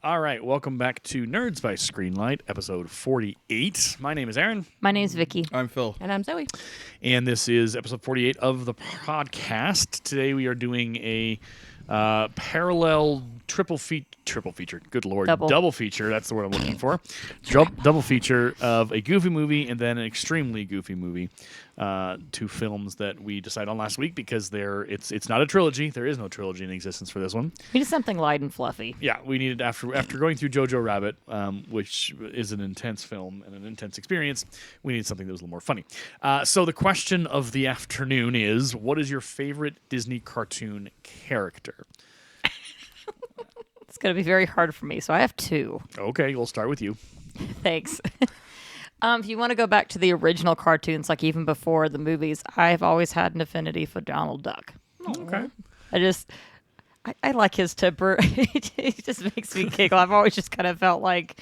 All right, welcome back to Nerds by Screenlight, episode 48. My name is Aaron. My name's Vicki. I'm Phil. And I'm Zoe. And this is episode 48 of the podcast. Today we are doing a parallel double feature. Good Lord. Double feature. That's the word I'm looking for. Double feature of a Goofy movie and then an extremely Goofy movie. Two films that we decided on last week because it's not a trilogy. There is no trilogy in existence for this one. We need something light and fluffy. Yeah, we needed after going through Jojo Rabbit, which is an intense film and an intense experience. We needed something that was a little more funny. So the question of the afternoon is: what is your favorite Disney cartoon character? It's going to be very hard for me, so I have two. Okay, we'll start with you. Thanks. If you want to go back to the original cartoons, like even before the movies, I've always had an affinity for Donald Duck. Okay. I like his temper. He just makes me giggle. I've always just kind of felt like,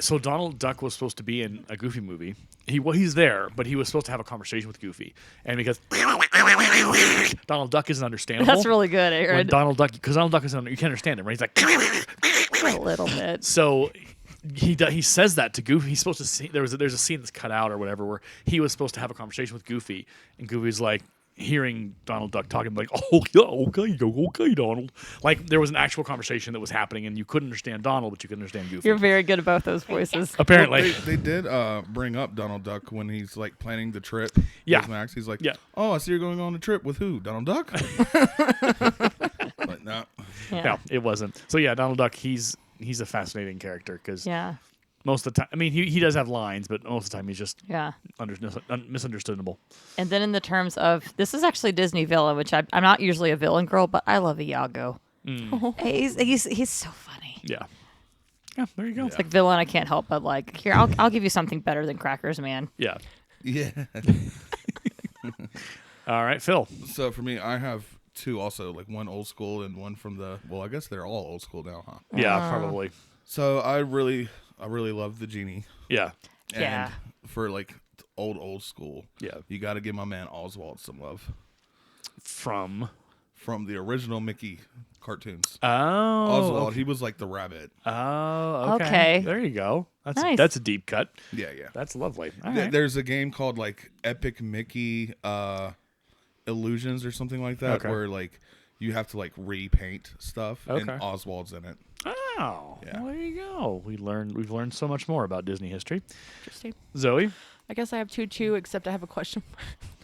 So Donald Duck was supposed to be in a Goofy movie. He's there, but he was supposed to have a conversation with Goofy, and because Donald Duck isn't understandable. That's really good, Aaron. Because Donald Duck isn't, you can't understand him, right? He's like A little bit. So he says that to Goofy. He's supposed to see. There's a scene that's cut out or whatever where he was supposed to have a conversation with Goofy, and Goofy's like hearing Donald Duck talking like, "Oh yeah, okay, Donald." Like there was an actual conversation that was happening, and you couldn't understand Donald, but you could understand Goofy. You're very good at both those voices. Apparently, Well, they did bring up Donald Duck when he's like planning the trip. Yeah. With Max. He's like, Yeah. "Oh, I see you're going on a trip with who? Donald Duck?" But no. Yeah. No, it wasn't. So yeah, Donald Duck. He's a fascinating character because Yeah. most of the time, I mean, he does have lines, but most of the time he's just Yeah. misunderstandable. And then in the terms of, this is actually Disney villain, which I'm not usually a villain girl, but I love Iago. He's so funny. Yeah. Yeah, there you go. It's like villain I can't help but like, here, I'll give you something better than crackers, man. Yeah. Yeah. All right, Phil. So for me, I have two also, like one old school and one from the. Well, I guess they're all old school now, huh? Yeah, probably. So I really love the genie. Yeah. And Yeah. for like old school, Yeah. you got to give my man Oswald some love From the original Mickey cartoons. Oh, Oswald, okay. he was like the rabbit. Oh, okay. Okay. There you go. Nice. That's a deep cut. Yeah. That's lovely. All right. There's a game called like Epic Mickey Illusions or something like that, Okay. where like you have to like repaint stuff, Okay. and Oswald's in it. Oh, Yeah. well, there you go. We've learned so much more about Disney history. Interesting. Zoe. I guess I have two, except I have a question.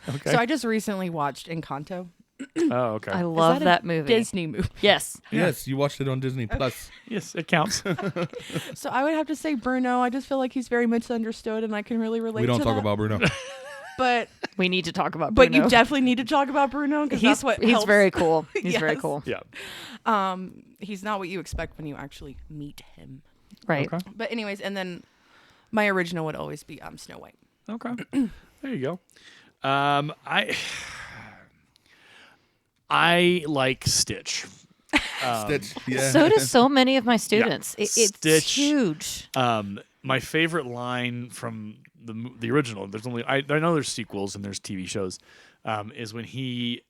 Okay. So I just recently watched Encanto. Oh, okay. I Is love a that movie. Disney movie. Yes. Yes, you watched it on Disney Plus. Yes, it counts. So I would have to say Bruno. I just feel like he's very misunderstood, and I can really relate We don't to talk that. about Bruno. But We need to talk about Bruno. you definitely need to talk about Bruno because that's what he's helps. very cool. He's very Yes. cool. Yeah. He's not what you expect when you actually meet him. Right. Okay. But anyways, and then my original would always be Snow White. Okay. There you go. I like Stitch. Stitch. Yeah. So do so many of my students. It's Stitch. huge. My favorite line from the original. There's only I know there's sequels and there's TV shows. Is when he's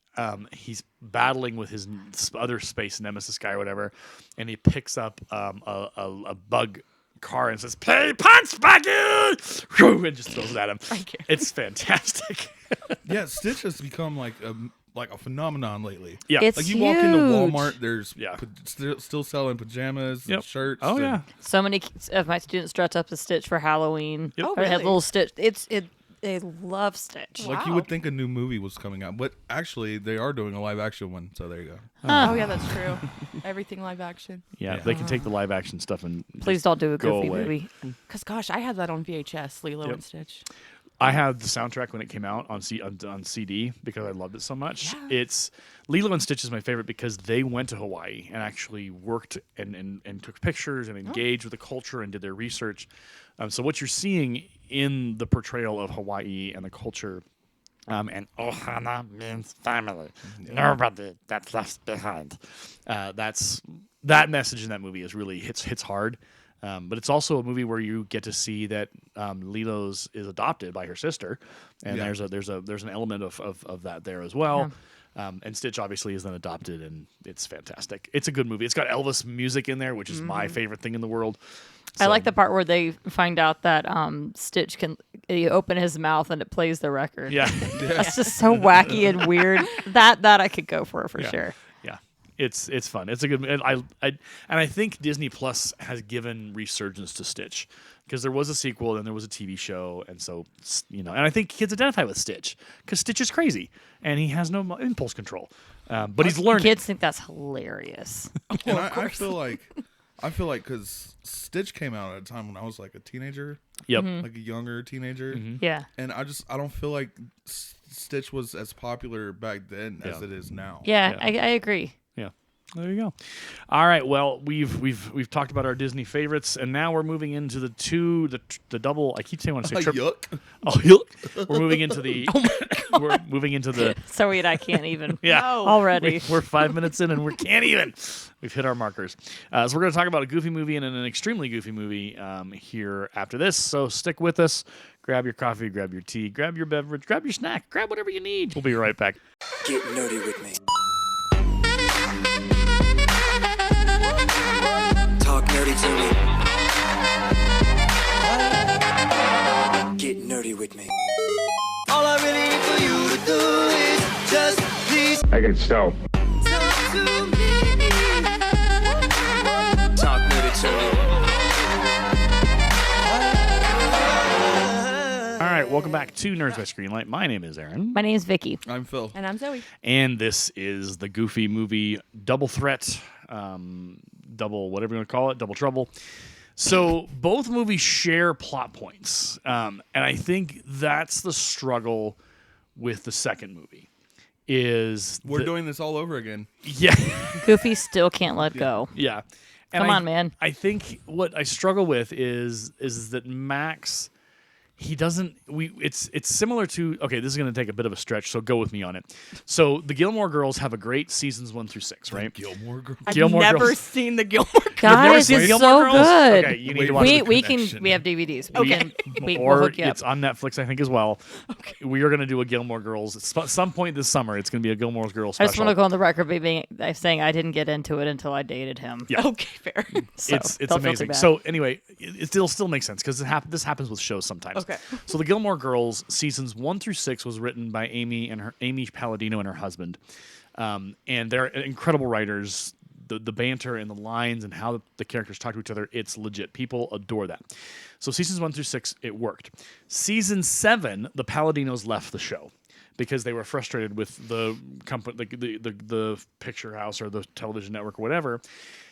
battling with his other space nemesis guy or whatever, and he picks up a bug car and says, "Play punch, Buggy!" and just throws it at him. It's fantastic. Yeah, Stitch has become like a phenomenon lately. Yeah. It's Like you walk into huge. Walmart, there's Yeah. still selling pajamas Yep. and shirts. Oh and- yeah. So many of my students dress up as Stitch for Halloween. Yep. Oh, Or have really? little Stitch. They love Stitch. Like you Wow. would think a new movie was coming out, but actually they are doing a live action one. So there you go. Oh yeah, that's true. Everything live action. Yeah, Yeah. they can take the live action stuff and Please don't do a go Goofy away. movie. Because gosh, I had that on VHS, Lilo Yep. and Stitch. I had the soundtrack when it came out on CD because I loved it so much. Yeah. It's Lilo and Stitch is my favorite because they went to Hawaii and actually worked and took pictures and engaged with the culture and did their research. So what you're seeing in the portrayal of Hawaii and the culture, and ohana means family. Nobody that's left behind. That message in that movie is really hits hard. But it's also a movie where you get to see that Lilo's is adopted by her sister, and Yeah. there's an element of that there as well. And Stitch obviously is then adopted, and it's fantastic. It's a good movie. It's got Elvis music in there, which is my favorite thing in the world. I like the part where they find out that Stitch can you open his mouth and it plays the record. Yeah. That's just so wacky and weird. That I could go for sure. Yeah. It's fun. It's a good. And I think Disney Plus has given resurgence to Stitch, because there was a sequel and there was a TV show, and so and I think kids identify with Stitch because Stitch is crazy and he has no impulse control, but he's learned. Kids think that's hilarious. And I feel like because Stitch came out at a time when I was like a teenager, like a younger teenager, Yeah. and I don't feel like Stitch was as popular back then as it is now. Yeah, I agree. Yeah. There you go. All right. Well, we've talked about our Disney favorites, and now we're moving into the double. I keep saying I want to say triple. Yuck. Oh, yuck. We're moving into the. We're moving into the. So weird, I can't even. Yeah. Already. We're 5 minutes in and we can't even. We've hit our markers. So we're going to talk about a goofy movie and an extremely goofy movie here after this. So stick with us. Grab your coffee, grab your tea, grab your beverage, grab your snack, grab whatever you need. We'll be right back. Get nerdy with me. Talk nerdy to me. Get nerdy with me. All I really need for you to do is just please I get so. talk to me. Talk nerdy to me. All right, welcome back to Nerds by Screenlight. My name is Aaron. My name's Vicki. I'm Phil. And I'm Zoe. And this is the goofy movie Double Threat, double whatever you want to call it, Double Trouble. So both movies share plot points, and I think that's the struggle with the second movie. We're doing this all over again. Yeah, Goofy still can't let go. yeah. And Come on, man. I think what I struggle with is that Max. He doesn't. It's similar to. Okay, this is going to take a bit of a stretch, so go with me on it. So the Gilmore Girls have a great seasons 1 through 6, right? Gilmore Girls. I've Gilmore never Girls. seen the Gilmore Girls. Guys, seen it's Gilmore so Girls? good. Okay, you need Wait, to watch. We connection. we have DVDs. Okay. We'll or hook you up. it's on Netflix, I think, as well. Okay. We are going to do a Gilmore Girls at some point this summer. It's going to be a Gilmore Girls I special. just want to go on the record by saying I didn't get into it until I dated him. Yeah. Okay, fair. So, It's don't feel too amazing. bad. So anyway, it still makes sense because this happens with shows sometimes. Okay. So the Gilmore Girls seasons 1 through 6 was written by Amy Palladino and her husband, and they're incredible writers. The banter and the lines and how the characters talk to each other, it's legit. People adore that. So seasons 1 through 6, it worked. Season 7, the Palladinos left the show because they were frustrated with the company, the picture house or the television network or whatever.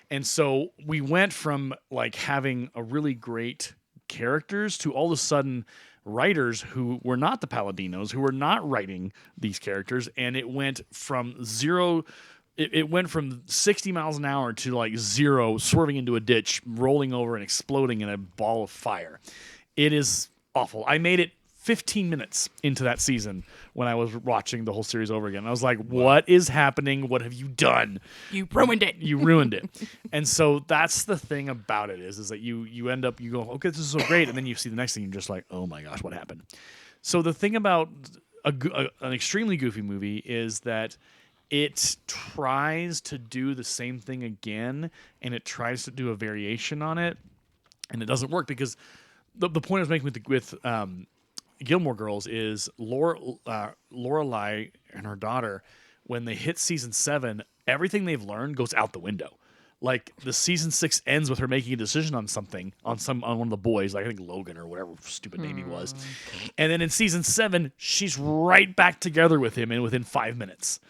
And so we went from like having a really great characters to all of a sudden writers who were not the Palladinos, who were not writing these characters, and it went from zero. It went from 60 miles an hour to like zero, swerving into a ditch, rolling over, and exploding in a ball of fire. It is awful. I made it 15 minutes into that season when I was watching the whole series over again. I was like, what is happening? What have you done? You ruined it. You ruined it. And so that's the thing about it is that you end up, you go, okay, this is so great. And then you see the next thing, you're just like, oh my gosh, what happened? So the thing about an extremely goofy movie is that it tries to do the same thing again, and it tries to do a variation on it, and it doesn't work because the point I was making with Gilmore Girls is Lorelai and her daughter, when they hit season 7, everything they've learned goes out the window. Like the season 6 ends with her making a decision on something on one of the boys, like I think Logan or whatever stupid name he was, and then in season 7 she's right back together with him, and within 5 minutes.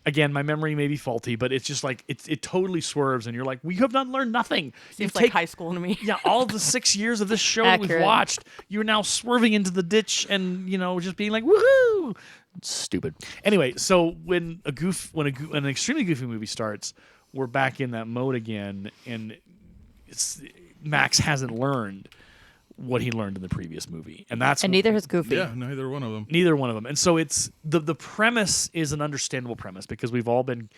Again, my memory may be faulty, but it's just like it totally swerves, and you're like, we have not learned nothing. Seems like high school to me. Yeah, all of the 6 years of this show that we've Accurate. watched, you're now swerving into the ditch and just being like, woohoo! Stupid. Anyway, so when an extremely goofy movie starts, we're back in that mode again, and Max hasn't learned what he learned in the previous movie, and neither has Goofy. Yeah, neither one of them. Neither one of them. And so it's the premise is an understandable premise because we've all been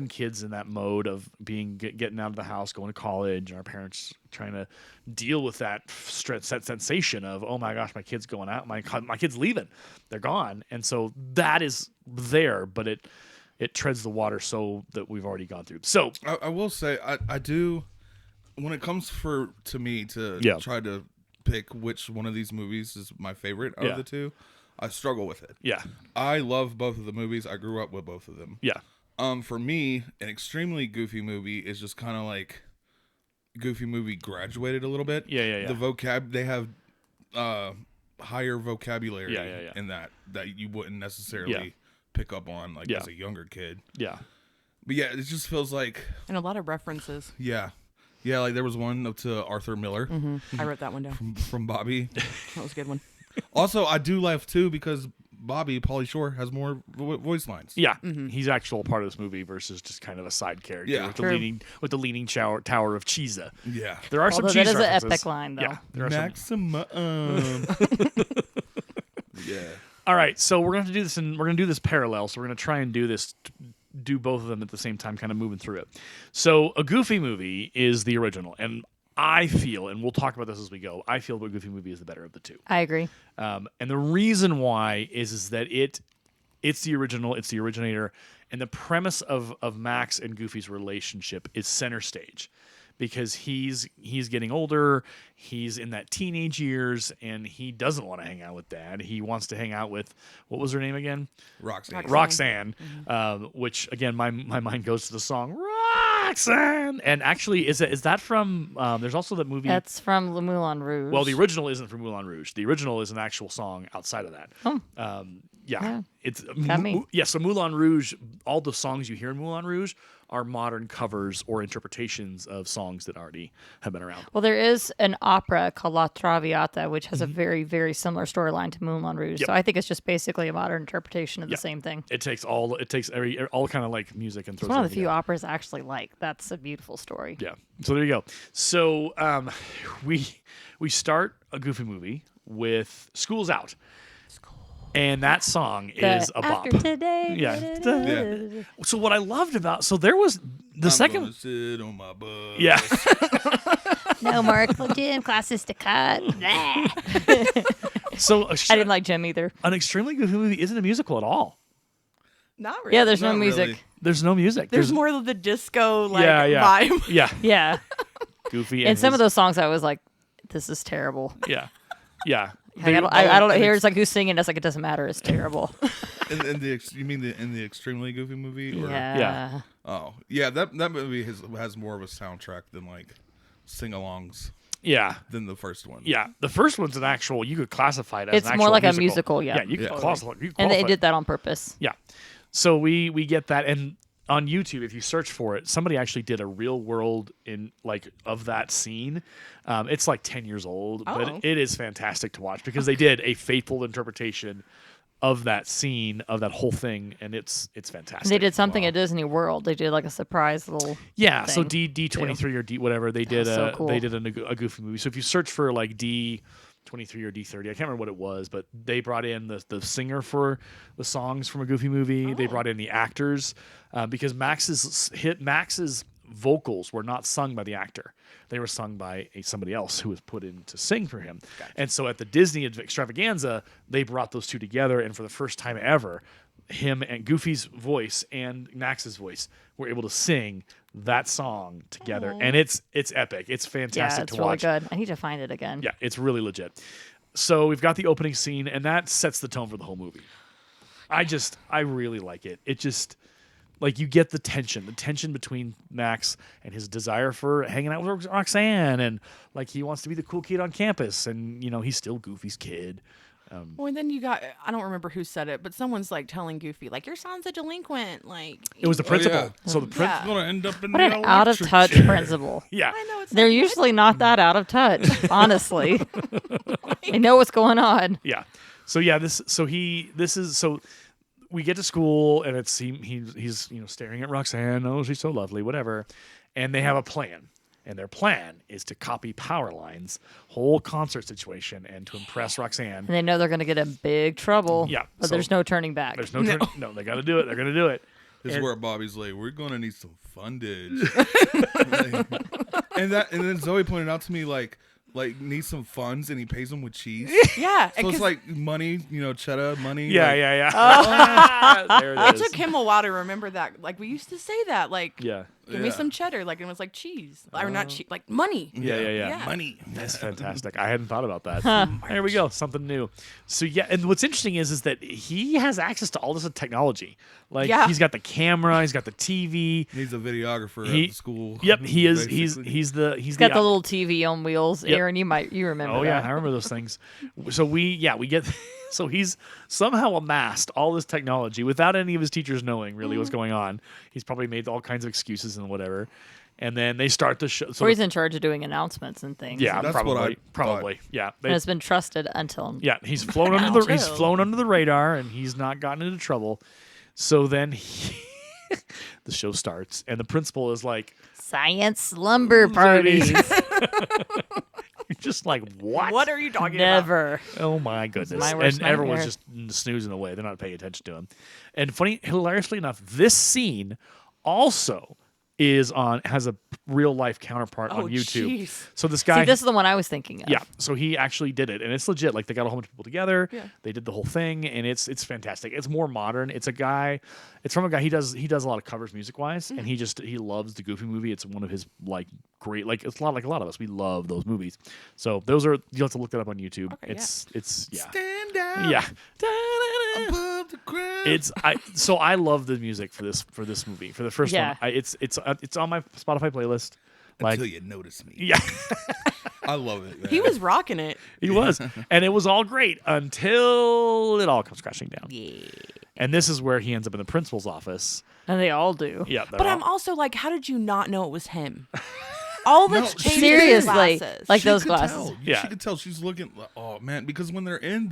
kids in that mode of getting out of the house, going to college, and our parents trying to deal with that sensation of, oh my gosh, my kid's going out, my kid's leaving, they're gone, and so that is there, but it treads the water so that we've already gone through. So I will say I do, when it comes to me to try to pick which one of these movies is my favorite out of the two, I struggle with it. Yeah. I love both of the movies. I grew up with both of them. Yeah. For me, an extremely goofy movie is just kind of like Goofy movie graduated a little bit. Yeah. The they have higher vocabulary Yeah. in that you wouldn't necessarily pick up on as a younger kid. Yeah. But yeah, it just feels like, And a lot of references. yeah, like there was one up to Arthur Miller I wrote that one down. from Bobby. That was a good one. Also, I do laugh too because Bobby, Pauly Shore, has more voice lines. Yeah, he's actual part of this movie versus just kind of a side character Yeah. with the leaning tower of Cheesa. Yeah. There are some Although cheese that is an references. epic line, though. Yeah, there are some. Maximum. Yeah. All right, so we're going to do this, and we're going to do this parallel. So we're going to try and do both of them at the same time, kind of moving through it. So a Goofy movie is the original, and I feel, and we'll talk about this as we go, I feel the Goofy movie is the better of the two. I agree. And the reason why is that it's the original, it's the originator, and the premise of Max and Goofy's relationship is center stage. Because he's getting older, he's in that teenage years, and he doesn't want to hang out with Dad. He wants to hang out with, what was her name again? Roxanne. Which again, my mind goes to the song Roxanne. And actually, is that from? There's also that movie. That's from Le Moulin Rouge. Well, the original isn't from Moulin Rouge. The original is an actual song outside of that. Oh. Yeah. It's Got me. Yeah, so Moulin Rouge, all the songs you hear in Moulin Rouge are modern covers or interpretations of songs that already have been around. Well, there is an opera called La Traviata, which has a very, very similar storyline to Moulin Rouge. Yep. So I think it's just basically a modern interpretation of the same thing. It takes all kind of like music and throws It's one of the everything few out. operas I actually like. That's a beautiful story. Yeah. So there you go. So we start a Goofy movie with School's Out. And that song is a bop. After today. Yeah. So what I loved about there was the I'm second gonna sit on my butt. Yeah. No more gym classes to cut. So I didn't like Jim either. an extremely Goofy movie isn't a musical at all. Not really. Yeah, there's no Not music. really. There's no music. There's more of the disco yeah. vibe. Yeah. Yeah. Goofy And some his- of those songs I was like, this is terrible. Yeah. Yeah. Like, I don't hear it's like who's singing. It's like it doesn't matter. It's terrible. You mean in the extremely Goofy movie? Or? Yeah. Oh, yeah. That movie has more of a soundtrack than like sing-alongs Yeah. than the first one. Yeah. The first one's an actual, you could classify it as It's an more actual like a musical. musical, yeah. Yeah, you could Yeah. qualify And they it. did that on purpose. Yeah. So we get that, and on YouTube, if you search for it, somebody actually did a real world of that scene. It's like 10 years old, Oh. but it is fantastic to watch because they did a faithful interpretation of that scene, of that whole thing, and it's fantastic. And they did something at Disney World. They did like a surprise little. Yeah, so thing, D23 or D whatever, they did was so cool. they did a Goofy movie. So if you search for like D23 or D30, I can't remember what it was, but they brought in the singer for the songs from a Goofy movie. They brought in the actors because Max's vocals were not sung by the actor. They were sung by somebody else who was put in to sing for him. Gotcha. And so at the Disney extravaganza, they brought those two together, and for the first time ever, him and Goofy's voice and Max's voice were able to sing that song together. And it's epic. It's fantastic It's to really watch. good. I need to find it again. Yeah, it's really legit. So we've got the opening scene, and that sets the tone for the whole movie. I really like it. It just, like, you get the tension between Max and his desire for hanging out with Roxanne, and like he wants to be the cool kid on campus, and he's still Goofy's kid. Well, and then you got, I don't remember who said it, but someone's like telling Goofy, like, your son's a delinquent. Like, It was the principal. yeah. So the It's gonna end up in What the an out of electric touch chair. principal. yeah. I know it's They're like, usually not that out of touch, honestly. They know what's going on. Yeah. So yeah, so we get to school, and it's he's staring at Roxanne. Oh, she's so lovely, whatever. And they have a plan. And their plan is to copy Powerline's whole concert situation and to impress Roxanne. And they know they're going to get in big trouble. Yeah, But so there's no turning back. There's no turn. No, they got to do it. They're going to do it. This is And- where Bobby's like, we're gonna need some fundage. and then Zoe pointed out to me, like, like needs some funds and he pays them with cheese. Yeah. So it's like money, cheddar money. Yeah, like, yeah. There it It is. took him a while to remember that. Like, we used to say that. Like, Yeah. give me Yeah. some cheddar. Like, it was like cheese. Or not cheese. Like, money. Yeah. Money. That's fantastic. I hadn't thought about that. There we go. Something new. So yeah, and what's interesting is that he has access to all this technology. Like he's got the camera, he's got the TV. He's a videographer at the school. Yep, he is. basically. He's got the little TV on wheels. Yep. Aaron, you remember Oh that. yeah, I remember those things. So we get. So he's somehow amassed all this technology without any of his teachers knowing really what's going on. He's probably made all kinds of excuses and whatever. And then they start the show. So or he's in charge of doing announcements and things. yeah, That's probably, what I probably, yeah. And it's been trusted until Yeah, he's flown under the radar, and he's not gotten into trouble. So then the show starts, and the principal is like, science slumber parties. You're just like, what? What are you talking about? Never. Oh my goodness! my worst And everyone's nightmare. just snoozing away. They're not paying attention to him. And hilariously enough, this scene also has a real life counterpart on YouTube. Jeez. So this guy, See, this is the one I was thinking of. yeah. So he actually did it, and it's legit. Like they got a whole bunch of people together. Yeah. They did the whole thing, and it's fantastic. It's more modern. It's from a guy. He does a lot of covers music wise, and he loves the Goofy movie. It's one of his great. It's a lot of us. We love those movies. So you'll have to look that up on YouTube. Okay, It's Stand down. yeah. Above the ground. I love the music for this movie. For the first Yeah. one, it's on my Spotify playlist. Until you notice me. Yeah. I love it. Man. He was rocking it. He was. And it was all great until it all comes crashing down. Yeah. And this is where he ends up in the principal's office. And they all do. Yeah. But I'm also like, how did you not know it was him? All the No, changes in Seriously. glasses. Like She those could glasses. tell. Yeah. She could tell she's looking. Oh man, because when they're in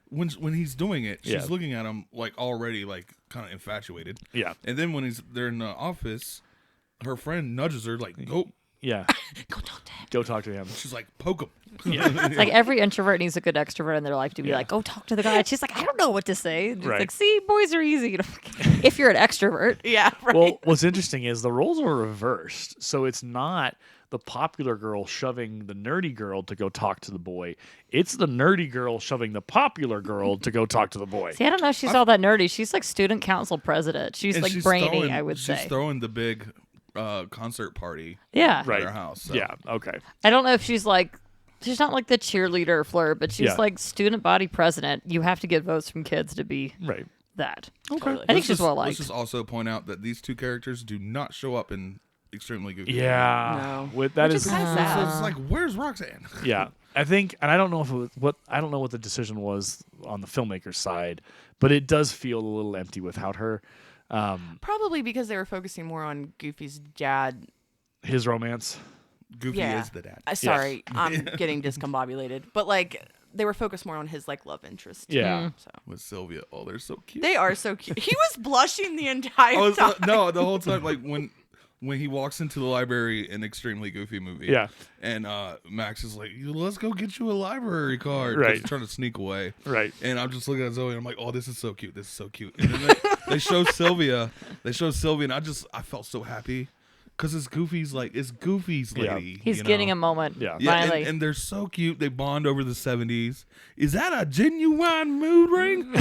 when he's doing it, she's Yeah. looking at him like already like kind of infatuated. Yeah. And then when they're in the office, her friend nudges her like, "Go." Yeah. Go talk to him. Go talk to him. She's like, "Poke him." It's like every introvert needs a good extrovert in their life to be like, go talk to the guy. And she's like, I don't know what to say. And she's Right. like, see, boys are easy. If you're an extrovert. Yeah, right. Well, what's interesting is the roles are reversed. So it's not the popular girl shoving the nerdy girl to go talk to the boy. It's the nerdy girl shoving the popular girl to go talk to the boy. See, I don't know if she's all that nerdy. She's like student council president. She's And like she's brainy, I would she's say. throwing the big concert party Yeah. at Right. her house. So. Yeah. Okay. I don't know if she's like, she's not like the cheerleader flirt, but she's Yeah. like student body president. You have to get votes from kids to be Right. that. Okay. I think Let's she's just- well Let's liked. just also point out that these two characters do not show up in Extremely Goofy. Yeah. No. With that Which is is kinda So sad. it's like, where's Roxanne? yeah. I think, and I don't know if it was I don't know what the decision was on the filmmaker's side, but it does feel a little empty without her. Probably because they were focusing more on Goofy's dad. His romance. Goofy Yeah. is the dad. Sorry, I'm getting discombobulated. But like, they were focused more on his like love interest. Yeah. So With Sylvia. Oh, they're so cute. they are so cute. He was blushing the entire time. No, the whole time, like when he walks into the library in Extremely Goofy movie. Yeah. And Max is like, let's go get you a library card. 'cause Right. He's trying to sneak away. Right. And I'm just looking at Zoe and I'm like, oh, this is so cute. This is so cute. And then they show Sylvia. And I felt so happy. Because it's Goofy's Yeah. lady. He's you getting know? a moment. Yeah. Yeah, Finally. and they're so cute. They bond over the 70s. Is that a genuine mood ring?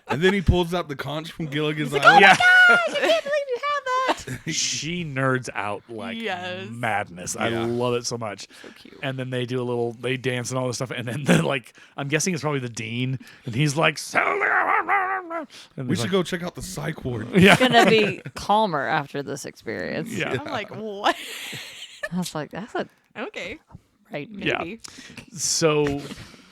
And then he pulls out the conch from Gilligan's Island. Yeah. I can't believe you have that. She nerds out like Yes. madness. I Yeah. love it so much. So cute. And then they dance and all this stuff. And then like, I'm guessing it's probably the dean. And he's like, and We he's should go check out the psych ward. Yeah. Gonna be calmer after this experience. Yeah. I'm like, what? I was like, that's a Okay, right. Yeah. maybe. So,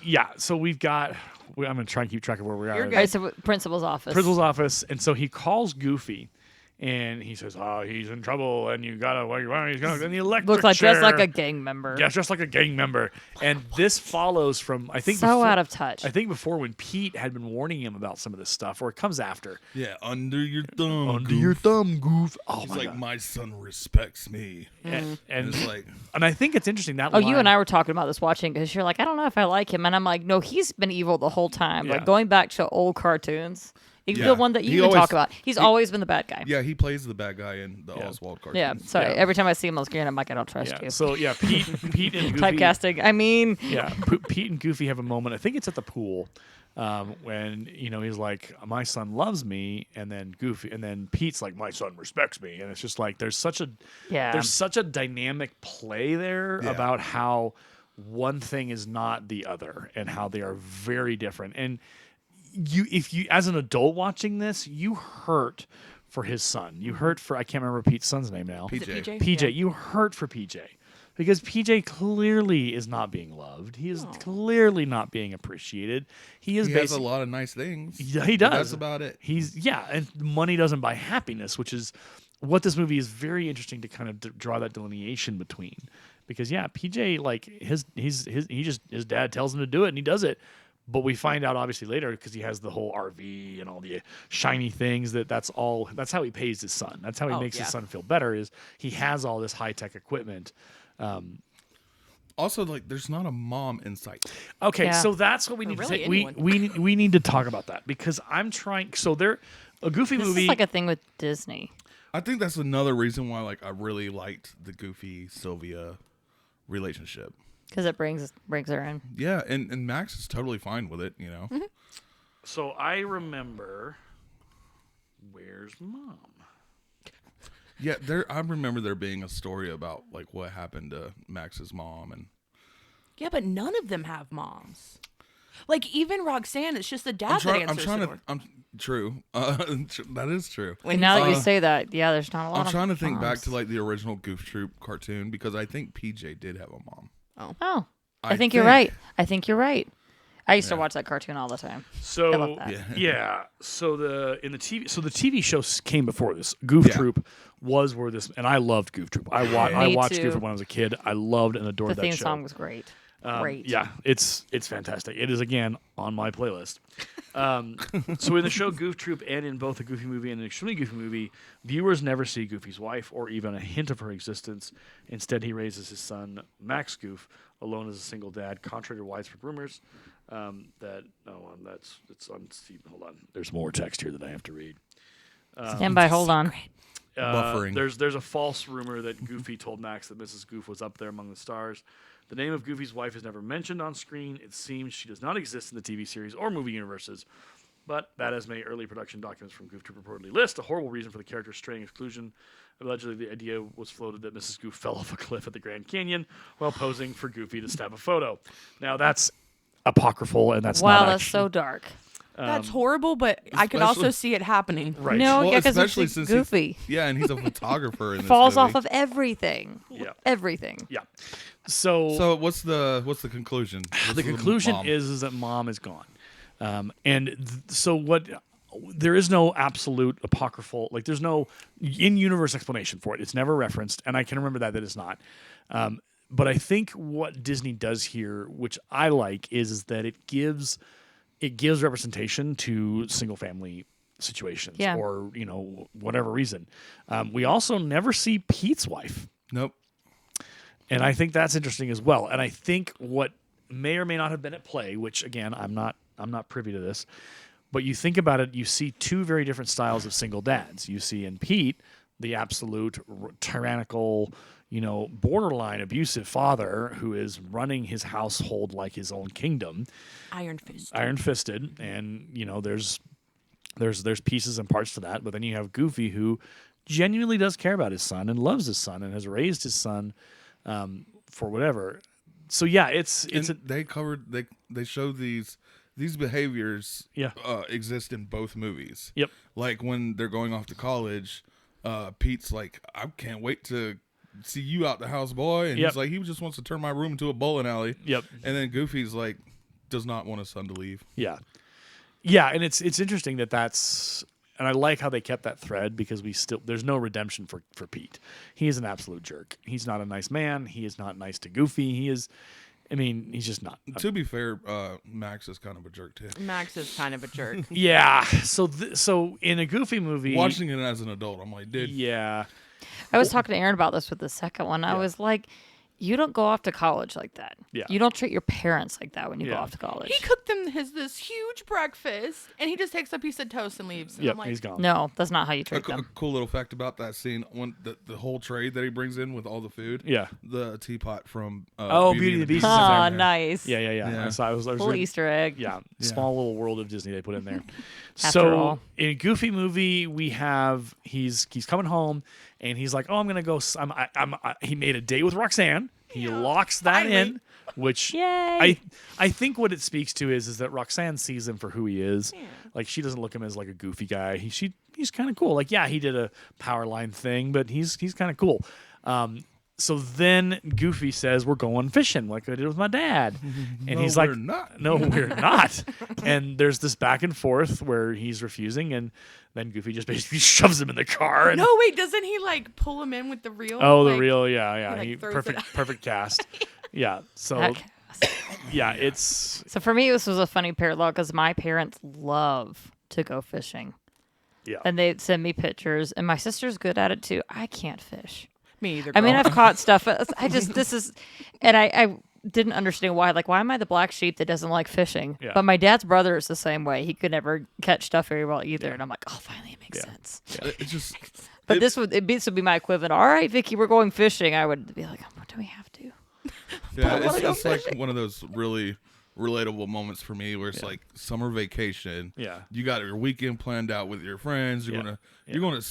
yeah. So we've got, I'm going to try and keep track of where we are. You're All good. right, so principal's office. Principal's office. And so he calls Goofy. And he says, he's in trouble. And you got to, he's going to, in the electric Looks like chair. dressed like a gang member. Yeah, just like a gang member. And this follows from, I think, So before, out of touch. I think before when Pete had been warning him about some of this stuff, or it comes after. Yeah, under your thumb. Under Goof. your thumb, Goof. Oh He's my like, God. my son respects me. And, And it's like, and I think it's interesting that Oh, line, you and I were talking about this watching because you're like, I don't know if I like him. And I'm like, no, he's been evil the whole time. Yeah. Like going back to old cartoons, The one that you talk about. He's always been the bad guy. Yeah, he plays the bad guy in the Oswald cartoon. Yeah, sorry. Every time I see him on screen, I'm like, I don't trust you. So Pete and Goofy typecasting. I mean, Pete and Goofy have a moment. I think it's at the pool when he's like, my son loves me, and then Pete's like, my son respects me, and it's just like there's such a dynamic play there about how one thing is not the other and how they are very different. And if you as an adult watching this, you hurt for his son. You hurt for, I can't remember Pete's son's name now. PJ. PJ. Yeah. You hurt for PJ because PJ clearly is not being loved. He is clearly not being appreciated. He has a lot of nice things. Yeah, he does. That's about it. And money doesn't buy happiness, which is what this movie is very interesting to kind of draw that delineation between. Because PJ, like his dad tells him to do it and he does it. But we find out obviously later, because he has the whole RV and all the shiny things, that's how he pays his son. That's how he makes his son feel better, is he has all this high-tech equipment. Also, like, there's not a mom in sight. Okay, so that's what we need to say. We need to talk about that, because I'm trying. So a Goofy movie. This is like a thing with Disney. I think that's another reason why, like, I really liked the Goofy Sylvia relationship. Because it brings her in. Yeah, and Max is totally fine with it, Mm-hmm. So I remember, where's Mom? Yeah, I remember there being a story about like what happened to Max's mom, and yeah, but none of them have moms. Like even Roxanne, it's just the dad that answers the door. True. That is true. And now that you say that, there's not a lot. I'm trying to think moms. back to like the original Goof Troop cartoon, because I think PJ did have a mom. Oh. I think you're right. I used to watch that cartoon all the time. So I love that. So the TV show came before this. Goof Troop was where this, and I loved Goof Troop. I watched Goof Troop when I was a kid. I loved and adored that show. The theme song was great. Great. Yeah, it's fantastic. It is again on my playlist. So in the show Goof Troop, and in both the Goofy movie and the Extremely Goofy movie, viewers never see Goofy's wife or even a hint of her existence. Instead, he raises his son Max Goof alone as a single dad, contrary to widespread rumors. It's on Steve. Hold on, there's more text here that I have to read. Stand by. Hold on. Buffering. There's a false rumor that Goofy told Max that Mrs. Goof was up there among the stars. The name of Goofy's wife is never mentioned on screen. It seems she does not exist in the TV series or movie universes. But that, as many early production documents from Goof Troop reportedly list, a horrible reason for the character's straying exclusion. Allegedly, the idea was floated that Mrs. Goof fell off a cliff at the Grand Canyon while posing for Goofy to snap a photo. Now, that's apocryphal, and that's not that's so dark. That's horrible, but I could also see it happening. Right. No, because especially it's since Goofy. And he's a photographer in this falls movie. off of everything. Yeah. Everything. Yeah. So what's the conclusion? The conclusion is that Mom is gone. So what? There is no absolute apocryphal, like there's no in-universe explanation for it. It's never referenced, and I can remember that it's not. But I think what Disney does here, which I like, is that it gives representation to single-family situations, or whatever reason. We also never see Pete's wife. Nope. And I think that's interesting as well. And I think what may or may not have been at play, which again I'm not privy to this, but you think about it, you see two very different styles of single dads. You see in Pete the absolute tyrannical, borderline abusive father who is running his household like his own kingdom, iron-fisted, and there's pieces and parts to that. But then you have Goofy, who genuinely does care about his son and loves his son and has raised his son for whatever. So yeah, they show these behaviors exist in both movies. Yep. Like when they're going off to college, Pete's like, I can't wait to see you out the house, boy. And he's like, he just wants to turn my room into a bowling alley. Yep. And then Goofy's like, does not want his son to leave. Yeah. Yeah, and it's interesting that's, and I like how they kept that thread, because there's no redemption for Pete. He is an absolute jerk. He's not a nice man. He is not nice to Goofy. He's just not. To be fair, Max is kind of a jerk too. Max is kind of a jerk. Yeah. So in a Goofy movie, watching it as an adult, I'm like, dude. Yeah. I was talking to Aaron about this with the second one. I was like, you don't go off to college like that. Yeah. You don't treat your parents like that when you go Yeah. off to college. He cooked them this huge breakfast, and he just takes a piece of toast and leaves. And Yep, I'm like, he's gone. No, that's not how you A treat them. cool little fact about that scene: when the whole tray that he brings in with all the food, Yeah. the teapot from Beauty and the Beast. Oh, is in there. nice. Yeah. Yeah. So I was Little Easter egg. Yeah, small little world of Disney they put in there. After So all. in Goofy movie, we have he's coming home and he's like, oh, I'm gonna go. He made a date with Roxanne. He locks that in, which Yay. I think what it speaks to is that Roxanne sees him for who he is. Yeah. Like she doesn't look him as like a goofy guy. He's kind of cool. Like he did a power line thing, but he's kind of cool. So then Goofy says, we're going fishing like I did with my dad. And he's like, we're not. no, we're not. And there's this back and forth where he's refusing. And then Goofy just basically shoves him in the car. And, no, wait, doesn't he like pull him in with the reel? oh, the Like, reel. Yeah. like, He throws it out. perfect cast. Yeah. So, Okay. it's, So for me, this was a funny parallel because my parents love to go fishing. yeah. And they'd send me pictures, and my sister's good at it too. I can't fish. Me either. I mean, girl. I've caught stuff. And I didn't understand why. Like, why am I the black sheep that doesn't like fishing? Yeah. But my dad's brother is the same way. He could never catch stuff very well either. And I'm like, oh, finally it makes sense. It's just. But this would be my equivalent. All right, Vicki, we're going fishing. I would be like, oh, do we have to? Yeah, it's like one of those really relatable moments for me where it's like summer vacation. Yeah. You got your weekend planned out with your friends. You're Yeah. gonna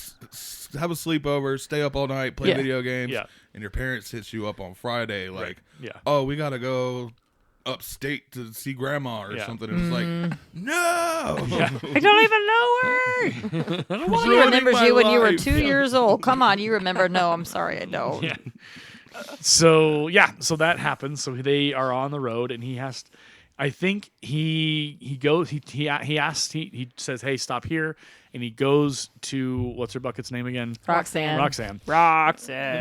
have a sleepover, stay up all night, play Yeah. video games. Yeah. And your parents hits you up on Friday like, Yeah. oh, we gotta go upstate to see grandma or Yeah. something. And it's like, no. I don't even know her. She Ruining remembers my you when you were life. 2 years old. Come on, you remember? No, I'm sorry, I don't. Yeah. So that happens. So they are on the road, and he has. I think he goes. He says, "Hey, stop here," and he goes to what's her bucket's name again? Roxanne. Roxanne.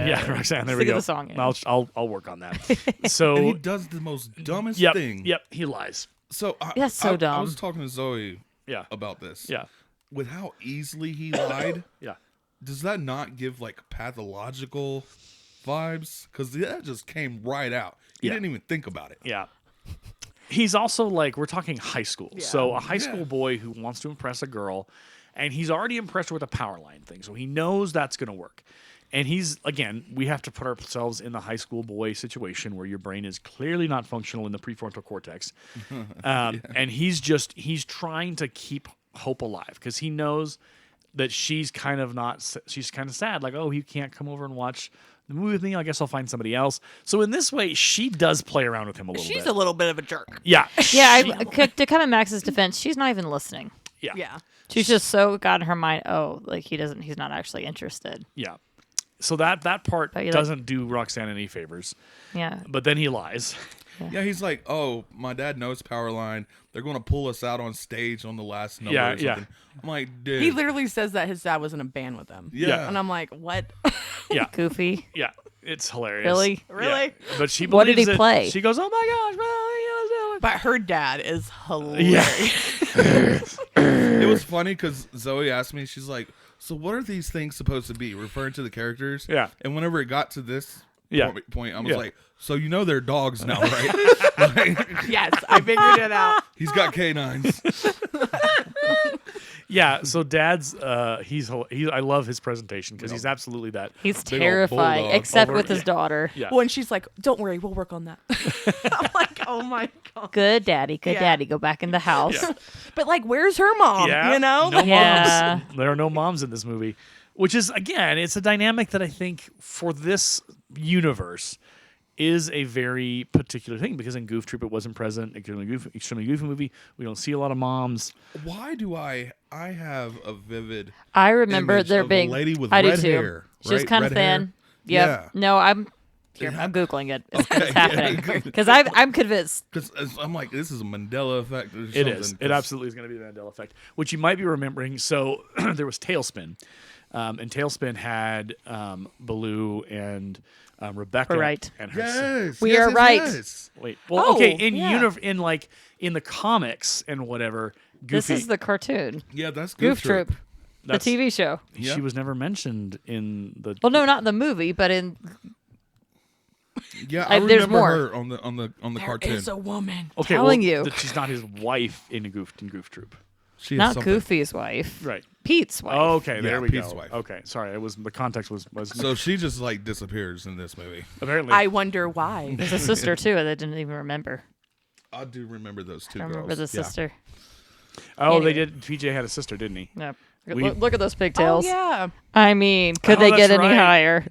Yeah, Roxanne. There Think we of go. the song, yeah. I'll work on that. And he So does the most dumbest yep, thing. yep. He lies. So That's so I dumb. was talking to Zoe Yeah. about this. Yeah. With how easily he lied, Yeah. does that not give like pathological vibes? Because that just came right out. He Yeah. didn't even think about it. Yeah. He's also like, we're talking high school. So a high school Yeah. boy who wants to impress a girl, and he's already impressed her with a power line thing. So he knows that's going to work. And we have to put ourselves in the high school boy situation where your brain is clearly not functional in the prefrontal cortex. And he's trying to keep hope alive because he knows that she's kind of sad. Like, oh, you can't come over and watch the movie with me. I guess I'll find somebody else. So in this way, she does play around with him a little bit. She's a little bit of a jerk. Yeah. To come in Max's defense, she's not even listening. Yeah. Yeah. She's just so got in her mind, oh, like he's not actually interested. Yeah. So that part But you're doesn't do Roxanne any favors. Yeah. But then he lies. Yeah, he's like, oh, my dad knows Powerline. They're going to pull us out on stage on the last number Yeah, or something. I'm like, dude. He literally says that his dad was in a band with him. Yeah. And I'm like, what? Yeah. Goofy. Yeah. It's hilarious. Really? Yeah. Really? But she What did believes he it. play? She goes, oh my gosh. Well, But her dad is hilarious. It was funny because Zoe asked me, she's like, so what are these things supposed to be? Referring to the characters? Yeah. And whenever it got to this point, I was Yeah. like, so you know they're dogs now, right? Like, Yes, I figured it out. he's got canines. Yeah. So Dad's, I love his presentation because he's absolutely that. He's Big old terrifying, bulldog. except with his daughter. Yeah. When she's like, don't worry, we'll work on that. I'm like, oh my God. Good daddy, good Yeah. daddy. Go back in the house. Yeah. But like, where's her mom? Yeah. You know? No Like, Yeah. moms. There are no moms in this movie, which is, again, it's a dynamic that I think for this universe is a very particular thing because in Goof Troop it wasn't present. Extremely Goofy movie, we don't see a lot of moms. Why do I have a vivid I remember image there of a being lady with I do red too. hair, She was right? kind of Red hair? thin. Yep. Yeah. No, I'm googling it. It's happening because I'm convinced. Because I'm like, this is a Mandela effect. Or It something, is. It absolutely is going to be the Mandela effect, which you might be remembering. So there was Tailspin, and Tailspin had Baloo and Rebecca. We're right. And her Yes. We yes, are yes, right. yes. Wait. Well, Oh, okay. In yeah. in the comics and whatever, Goofy. This is the cartoon. Yeah, that's Goof Troop, the that's- TV show. Yeah. She was never mentioned in the. Well, no, not in the movie, but in Yeah, I there's remember more. her on the There cartoon. is a woman. Okay, telling you. she's not his wife in Goof Troop. She is Not something. Goofy's wife. Right. Pete's wife. Oh, okay, there we Pete's go. wife. Okay, sorry, the context was So she just like disappears in this movie. apparently. I wonder why. There's a sister too that I didn't even remember. I do remember those two I girls. remember the Yeah. sister. oh, anyway. they did. PJ had a sister, didn't he? Yep. We- Look at those Oh pigtails. yeah. I mean, could Oh, they get that's any right. higher?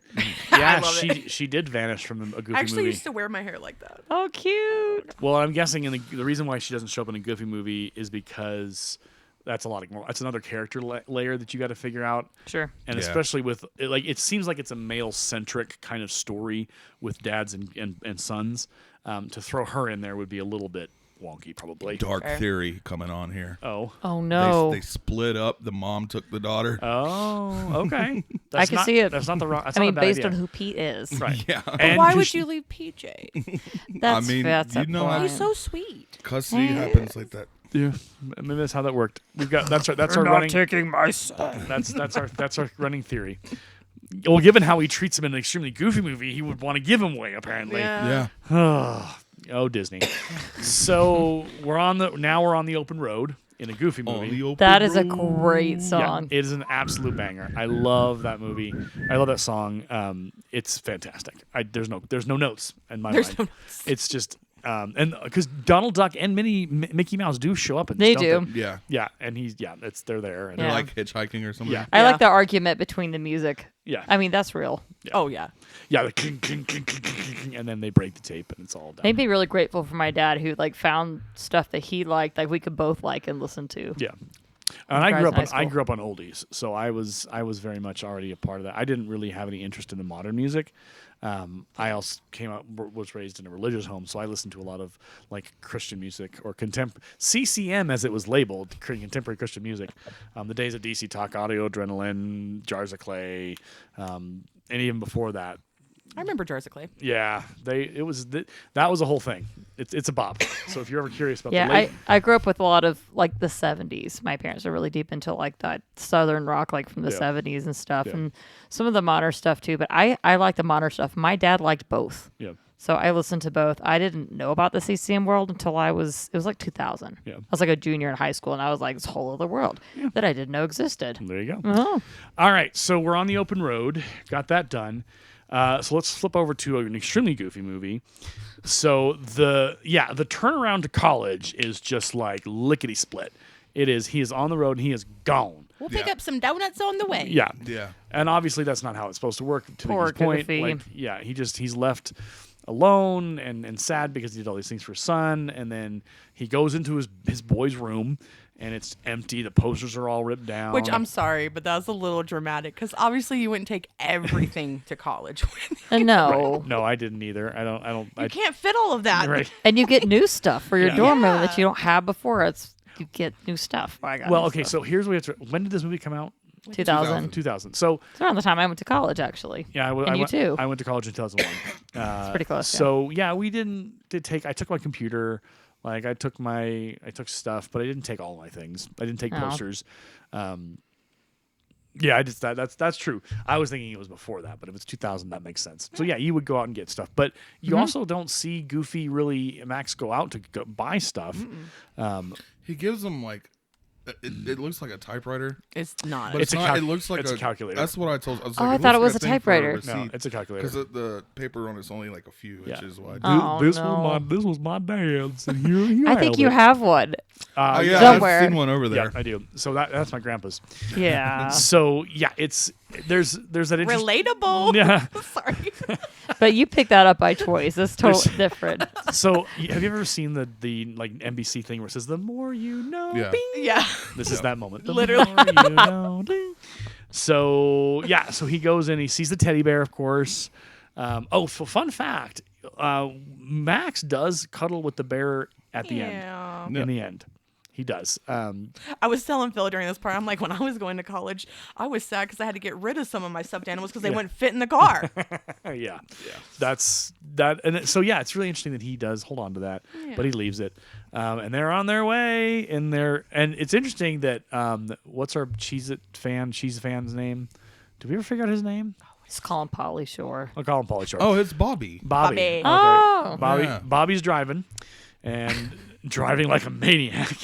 Yeah, love she did vanish from a Goofy I actually movie. used to wear my hair like that. Oh, cute. Well, I'm guessing the reason why she doesn't show up in a Goofy movie is because that's that's another character layer that you got to figure out. Sure. And Yeah. especially with it seems like it's a male centric kind of story with dads and sons. To throw her in there would be a little bit wonky, probably. Dark theory coming on here. Oh. Oh no. They split up. The mom took the daughter. Oh. Okay. I can see it. That's not the wrong. That's I not mean, a bad based idea. on who Pete is. Right. Yeah. And Why 'cause would you leave PJ? That's, I mean, that's you a know, point. He's so sweet. Custody happens like that. Yeah. Maybe that's how that worked. We've got that's our not running. taking my son. That's our running theory. Well, given how he treats him in an extremely Goofy movie, he would want to give him away. Apparently. Yeah. Oh, Disney. So we're on the open road in a Goofy On movie. the open That is a road. great Yeah, song. it is an absolute banger. I love that movie. I love that song. It's fantastic. There's no notes in my There's mind. no notes. It's just and because Donald Duck and Mickey Mouse do show up in They this, don't do. Yeah. Yeah, and they're there. And Yeah. They're like hitchhiking or something. Yeah. I Yeah. like the argument between the music. Yeah. I mean, that's real. Oh yeah. Yeah, the clink, clink, clink, clink, clink, clink, and then they break the tape and it's all done. Made me really grateful for my dad who like found stuff that he liked, like we could both like and listen to. Yeah. And I Guys grew in up high on school. I grew up on oldies, so I was very much already a part of that. I didn't really have any interest in the modern music. I also was raised in a religious home, so I listened to a lot of like Christian music or CCM as it was labeled, contemporary Christian music. The days of DC Talk, Audio, Adrenaline, Jars of Clay, and even before that. I remember Jars of Clay. Yeah, that was a whole thing. It's a bop. So if you're ever curious about Yeah, I grew up with a lot of like the 70s. My parents are really deep into like that southern rock, like from the Yeah. 70s and stuff, Yeah. and some of the modern stuff too. But I like the modern stuff. My dad liked both. yeah. So I listened to both. I didn't know about the CCM world until it was like 2000. Yeah. I was like a junior in high school, and I was like, this whole other world that I didn't know existed. There you go. Oh, All right, so we're on the open road. Got that done. So let's flip over to an extremely Goofy movie. So the turnaround to college is just like lickety split. It is. He is on the road and he is gone. We'll pick Yeah. up some donuts on the way. Yeah. Yeah. And obviously that's not how it's supposed to work. To Poor Vicky's point, Goofy. like, yeah, he's left alone and sad because he did all these things for his son, and then he goes into his boy's room and it's empty. The posters are all ripped down. Which I'm sorry, but that was a little dramatic because obviously you wouldn't take everything to college with. and no. No, I didn't either. I don't. You can't fit all of that. Right. And you get new stuff for your Yeah. dorm room Yeah. that you don't have before. You get new stuff. I got Well, new okay. stuff. So here's what we have to. When did this movie come out? 2000. 2000. So It's around the time I went to college, actually. yeah, And I you went, too. I went to college in 2001. It's pretty close, yeah. So yeah, we I took my computer. Like I took stuff, but I didn't take all my things. I didn't take Oh. posters. Yeah, I just that's true. I was thinking it was before that, but if it's 2000, that makes sense. So yeah, you would go out and get stuff, but you also don't see Goofy Max go out to go buy stuff. He gives them like it looks like a typewriter, It's not. but It's it's a not. It looks like it's a calculator. That's what I told. I was Oh, like, I thought it was a typewriter. No, it's a calculator. because the paper on it's only like a few Yeah. inches wide. Oh, this no. was my dad's, and here I think you have one. Oh yeah, Somewhere. I've seen one over Yeah, there. I do. So that's my grandpa's. Yeah. So yeah, there's that interest. Relatable. Yeah. Sorry. But you picked that up by choice. That's totally different. So have you ever seen the like NBC thing where it says the more you know? Yeah. Bing. Yeah. This is that moment. The Literally. more you know, ding. So yeah, so he goes in. He sees the teddy bear, of course. Fun fact: Max does cuddle with the bear at the end. Yeah. In the end, he does. I was telling Phil during this part, I'm like, when I was going to college, I was sad because I had to get rid of some of my stuffed animals because they Yeah. wouldn't fit in the car. Yeah. That's that. And so yeah, it's really interesting that he does hold on to that, but he leaves it. And they're on their way, and it's interesting that what's our Cheez-It fan's name? Did we ever figure out his name? Just call him Pauly Shore. I'll call him Pauly Shore. Oh, it's Bobby. Bobby. Okay. Oh. Bobby's driving, and driving like a maniac,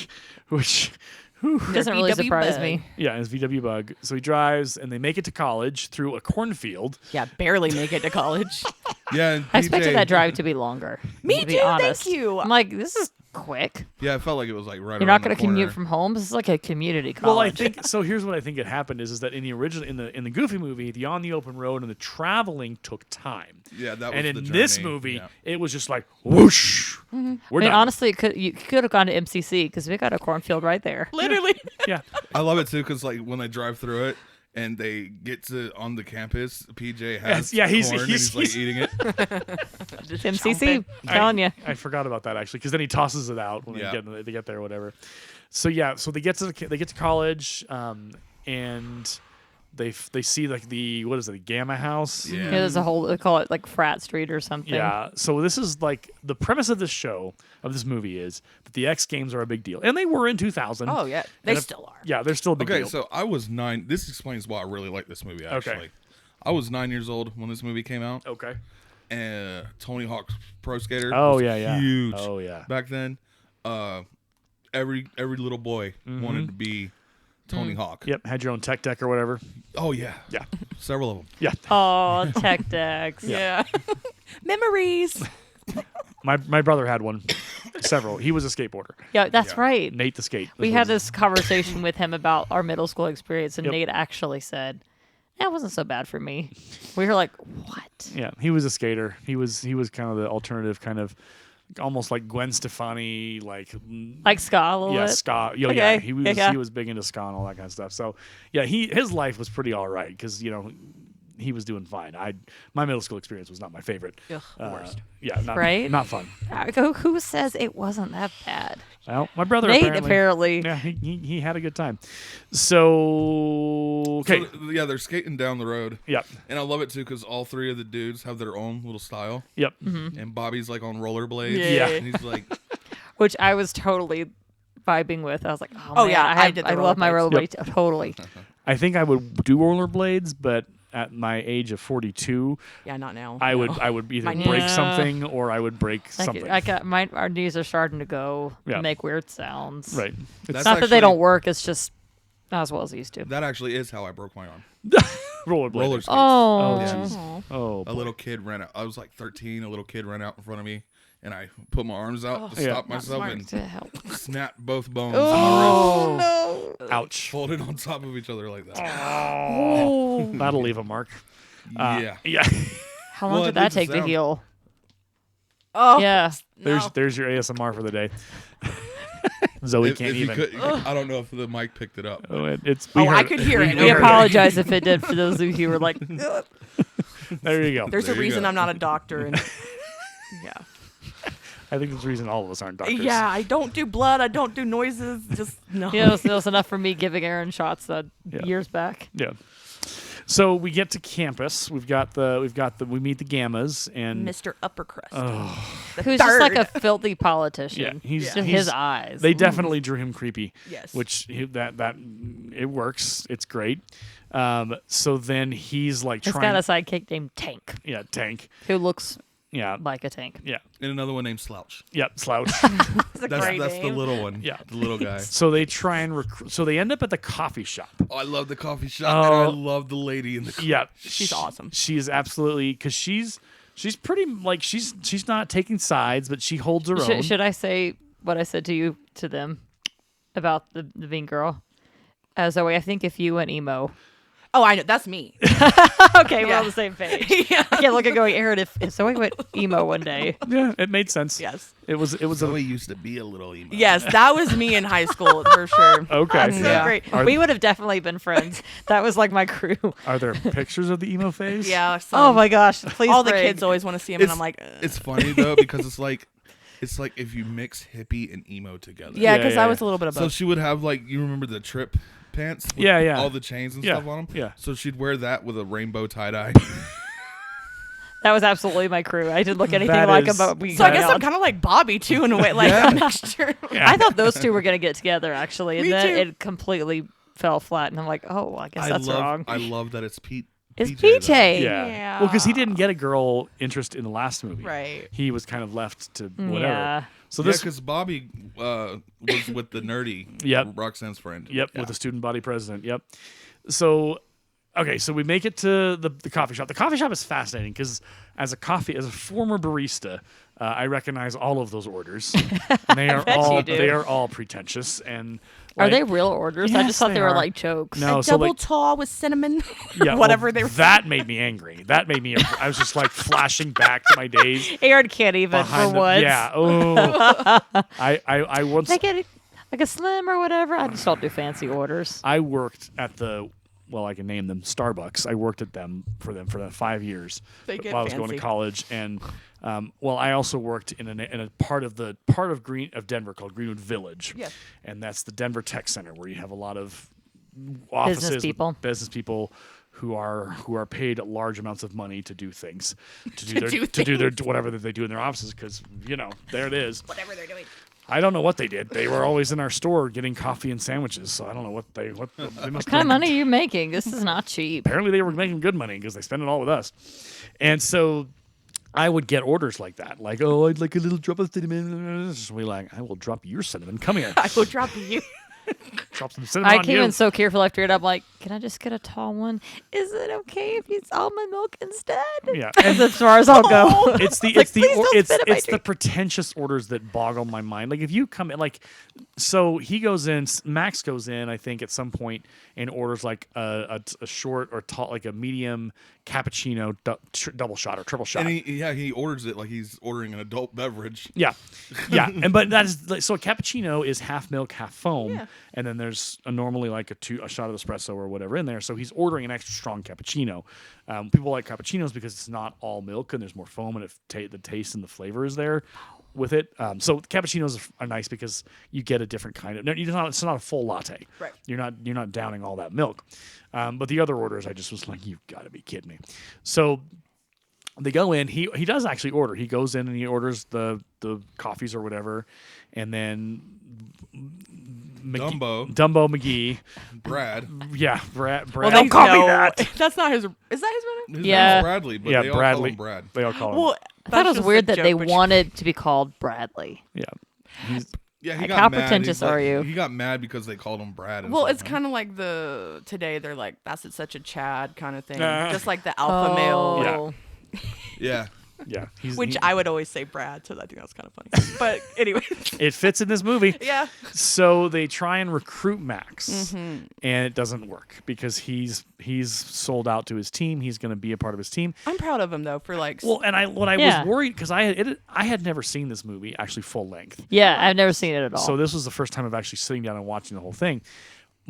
which. Doesn't really VW surprise bug. me. Yeah, his VW Bug. So he drives, and they make it to college through a cornfield. Yeah, barely make it to college. Yeah, and I expected PJ that drive to be longer. Me to be too, thank honest. you. I'm like, this is quick. Yeah, it felt like it was like right. You're not going to commute from home. This is like a community college. Well, I think so. Here's what I think it happened is that in the original, in the Goofy movie, the on the open road and the traveling took time. Yeah, that was And the in this journey. movie, Yeah. it was just like whoosh. We're I mean, done. honestly, you could have gone to MCC because we got a cornfield right there. Literally. Yeah, I love it too because like when they drive through it and they get to on the campus, PJ has he's corn and he's like eating it. Just MCC, chomping. I'm telling you. I forgot about that actually because then he tosses it out when they get there or whatever. So yeah, so they get to college, and they see like the Gamma House. Yeah. There's a whole, they call it like Frat Street or something. Yeah, so this is like the premise of this movie is that the X Games are a big deal, and they were in 2000. Oh yeah, they still are. Yeah, they're still a big Okay, deal. so I was 9. This explains why I really like this movie. Actually, I was 9 years old when this movie came out, Okay. and Tony Hawk's Pro Skater. Oh was yeah. huge. Oh yeah. Back then, every little boy wanted to be Tony Hawk. Yep. Had your own tech deck or whatever. Oh yeah, Yeah. several of them. Yeah. Oh, tech decks. Yeah. Memories. My brother had one. Several. He was a skateboarder. Yeah, that's Yeah. right. Nate the Skate. We had this conversation with him about our middle school experience, and Yep. Nate actually said, "That wasn't so bad for me." We were like, "What?" Yeah, he was a skater. He was kind of the alternative kind of almost like Gwen Stefani, like Like ska a little yeah, bit. ska. Yeah, Okay. he was Yeah. he was big into ska and all that kind of stuff. So yeah, his life was pretty all right because he was doing fine. My middle school experience was not my favorite. Ugh, the worst. Yeah, not Right? not fun. Who says it wasn't that bad? Well, my brother Nate apparently. apparently. Yeah, he had a good time. So okay, So, yeah, they're skating down the road. yep, And I love it too because all three of the dudes have their own little style. yep. And Bobby's like on rollerblades. Yeah. And he's like, Which I was totally vibing with. I was like, "Oh, Oh, man, yeah, I did the love my rollerblades. rollerblades totally." I think I would do rollerblades, but at my age of 42, Yeah, not now. I No. would either My- break Yeah. something or I would break something. Our knees are starting to go Yeah. make weird sounds. Right. That's Not that they actually- don't work. It's just not as well as they used to. that actually is how I broke my arm. Rollerblades. Roller skates. Oh, Yeah. Aw. Oh, A boy. little kid ran out. I was like 13. A little kid ran out in front of me, and I put my arms out to Yeah. stop Not myself smart. and to help. snapped both bones Oh, in my wrist, Ouch. folded on top of each other like that. Oh. That'll leave a mark. Yeah. Yeah. How long Well, did it that leaves a take to sound. heal? Oh. Yeah. No. There's your ASMR for the day. Zoe If can't you even. could, I don't know if the mic picked it up. Oh, it's. Oh, we I heard could hear it. We Okay. apologize if it did for those of you who were like, "Ugh." There you go. There's There a you reason go. I'm not a doctor. And yeah. I think there's a reason all of us aren't doctors. Yeah, I don't do blood. I don't do noises. Just no. Yeah, it was enough for me giving Aaron shots Yeah. years back. Yeah. So we get to campus. We meet the Gammas and Mr. Uppercrust. The Who's just like a third. filthy politician. Yeah, he's- Just he's- his eyes. they definitely drew him creepy. Yes. Which that it works. It's great. So then he's like He's trying. got a sidekick named Tank, Yeah, Tank. who looks Yeah. like a tank. Yeah. And another one named Slouch. Yep. Slouch. It's a That's great the name. little one. Yeah. The little guy. So they try and recruit. So they end up at the coffee shop. Oh, I love the coffee shop, and I Oh. love the lady in the. Yeah, She's awesome. She is absolutely because she's pretty like she's not taking sides, but she holds her own. Should I say what I said to them about the mean girl? Zoe, I think if you went emo. Oh, I know. That's me. Okay, we're Yeah. on the same page. Yeah. I can't look at going, Aaron, if Zoe went emo one day. Yeah, it made sense. Yes. It was Zoe used to be a little emo. Yes, that was me in high school for sure. okay. That's so Yeah. great. Are- We would have definitely been friends. That was like my crew. Are there pictures of the emo phase? Yeah. Oh some- my gosh. Please All the bring. kids always want to see him, and I'm like, It's funny though because it's like if you mix hippie and emo together. yeah, Yeah, because yeah, I yeah. was a little bit of So both. she would have like you remember the trip pants? With Yeah, yeah. All the chains and Yeah, stuff on them. yeah. So she'd wear that with a rainbow tie dye. That was absolutely my crew. I didn't look anything That like is- about we So I going guess I'm on. kind of like Bobby too in a way, like a mixture. Yeah. I thought those two were going to get together, actually. And Me then too. it completely fell flat. And I'm like, oh, I guess that's wrong. I love that it's is PJ. Yeah. Well, because he didn't get a girl interest in the last movie. Right. He was kind of left to whatever. Yeah. So this because Bobby was with the nerdy Roxanne's friend. Yep, with the student body president. Yep. So, okay, so we make it to the coffee shop. The coffee shop is fascinating because as a former barista, I recognize all of those orders. And they are all pretentious and. Are they real orders? Yes, I just thought they were like jokes. No, a double tall with cinnamon. Yeah, whatever they were. That made me angry. That made me. I was just like flashing back to my days. Aaron can't even for once. Yeah. Oh. I once. They get like a slim or whatever. I just don't do fancy orders. I worked at I can name them Starbucks. I worked at them for 5 years while I was going to college, and I also worked in a part of Denver called Greenwood Village, and that's the Denver Tech Center where you have a lot of offices, business people who are paid large amounts of money to do things, to do their whatever that they do in their offices, because there it is. Whatever they're doing. I don't know what they did. They were always in our store getting coffee and sandwiches, so I don't know what they must. What kind of money are you making? This is not cheap. Apparently, they were making good money because they spend it all with us, and so I would get orders like that, like, "Oh, I'd like a little drop of cinnamon." We I will drop your cinnamon. Come here. I will drop you. Drop some cinnamon. I came in so careful after it. I'm like, can I just get a tall one? Is it okay if it's almond milk instead? Yeah, and as far as I'll go. It's the pretentious orders that boggle my mind. Like if you come in, so Max goes in, I think at some point and orders like a short or tall, like a medium cappuccino double shot or triple shot. And he orders it like he's ordering an adult beverage. Yeah, but that is so a cappuccino is half milk, half foam, and then there's normally like a shot of espresso or whatever in there. So he's ordering an extra strong cappuccino. People like cappuccinos because it's not all milk and there's more foam and the taste and the flavor is there with it. So cappuccinos are nice because you get a different kind of. It's not a full latte. Right. You're not downing all that milk. But the other orders, I just was like, you've got to be kidding me. So they go in. He does actually order. He goes in and he orders the coffees or whatever, and then Dumbo McGee, Brad. Yeah, Brad. Well, don't call me that. That's not his. Is that his name? His name's Bradley, but they all call him Brad. They all call him. Well, I thought it was weird that they wanted to be called Bradley. Yeah. He got how mad. pretentious are you? He got mad because they called him Brad. Well, it's kind of like today they're like, that's such a Chad kind of thing. Just like the alpha male. Yeah. Yeah. Which I would always say Brad, so I think that's kind of funny. But anyway. It fits in this movie. Yeah. So they try and recruit Max, and it doesn't work because he's sold out to his team. He's going to be a part of his team. I'm proud of him, though, for Well, and I was worried because I had never seen this movie actually full length. Yeah, I've never seen it at all. So this was the first time of actually sitting down and watching the whole thing.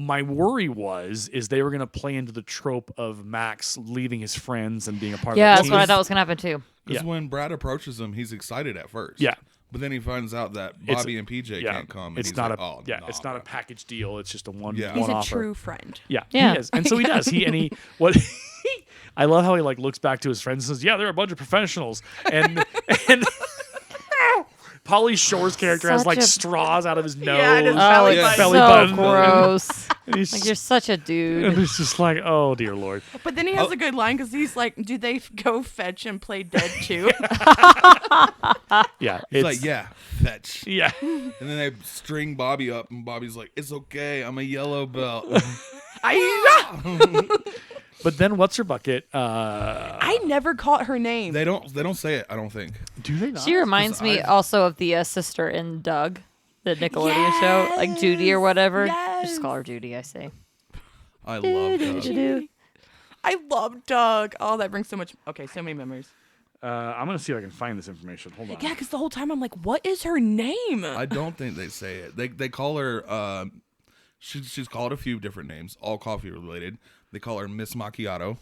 My worry is they were going to play into the trope of Max leaving his friends and being a part of the team. Yeah, that's what I thought was going to happen too. Because when Brad approaches him, he's excited at first. Yeah. But then he finds out that Bobby and PJ can't come. And it's not a package deal. It's just a one. He's one a offer. true friend. Yeah, he is, and so he does. I love how he looks back to his friends and says, "Yeah, they're a bunch of professionals," and Pauly Shore's character has straws out of his nose. Belly button. Gross. You're such a dude. And it's just like, oh dear Lord. But then he has a good line because he's like, "Do they go fetch and play dead too?" Yeah, he's like, "Yeah, fetch." Yeah. And then they string Bobby up, and Bobby's like, "It's okay, I'm a yellow belt." But then what's her bucket? I never caught her name. They don't say it, I don't think. Do they not? She reminds me also of the sister in Doug, the Nickelodeon show, like Judy or whatever. Yes. Just call her Judy, I say. I love Doug. I love Doug. Oh, that brings so many memories. I'm going to see if I can find this information. Hold on. Yeah, because the whole time I'm like, what is her name? I don't think they say it. They call her, she's called a few different names, all coffee related. They call her Miss Macchiato.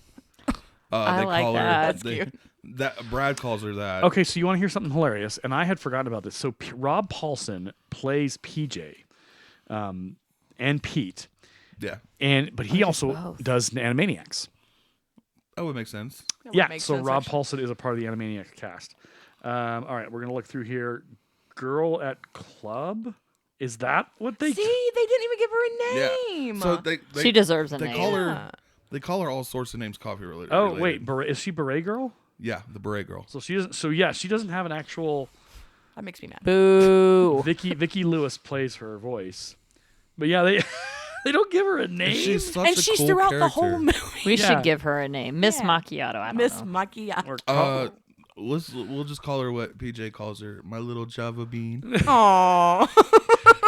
I like that. That's cute. Brad calls her that. Okay, so you want to hear something hilarious? And I had forgotten about this. So Rob Paulsen plays PJ and Pete. Yeah. But he also does Animaniacs. That would make sense. So Rob Paulsen is a part of the Animaniacs cast. All right, we're going to look through here. Girl at Club? Is that what they... See, they didn't even give her a name. Yeah. So she deserves a name. They call her... They call her all sorts of names coffee related. Oh wait, is she Beret Girl? Yeah, the Beret Girl. So she doesn't. So yeah, she doesn't have an actual. That makes me mad. Boo. Vicki Lewis plays her voice, but yeah, they they don't give her a name. She's such And a she's cool throughout character. the whole movie. We should give her a name. Miss Macchiato. I don't Miss know. Macchiato. Or We'll just call her what PJ calls her, my little Java bean. Aww.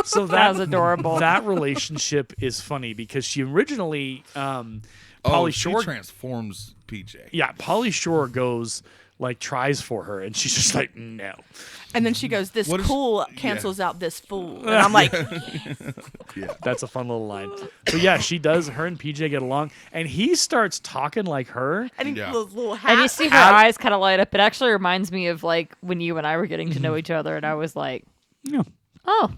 so That was adorable. That relationship is funny because she originally, Pauly Shore transforms PJ. Yeah, Pauly Shore goes tries for her, and she's just like no. And then she goes, "This cool cancels out this fool," and I'm like, Yeah, that's a fun little line. So yeah, she does. Her and PJ get along, and he starts talking like her. and those little hats. And you see her eyes kind of light up. It actually reminds me of when you and I were getting to know each other, and I was like, Yeah. oh.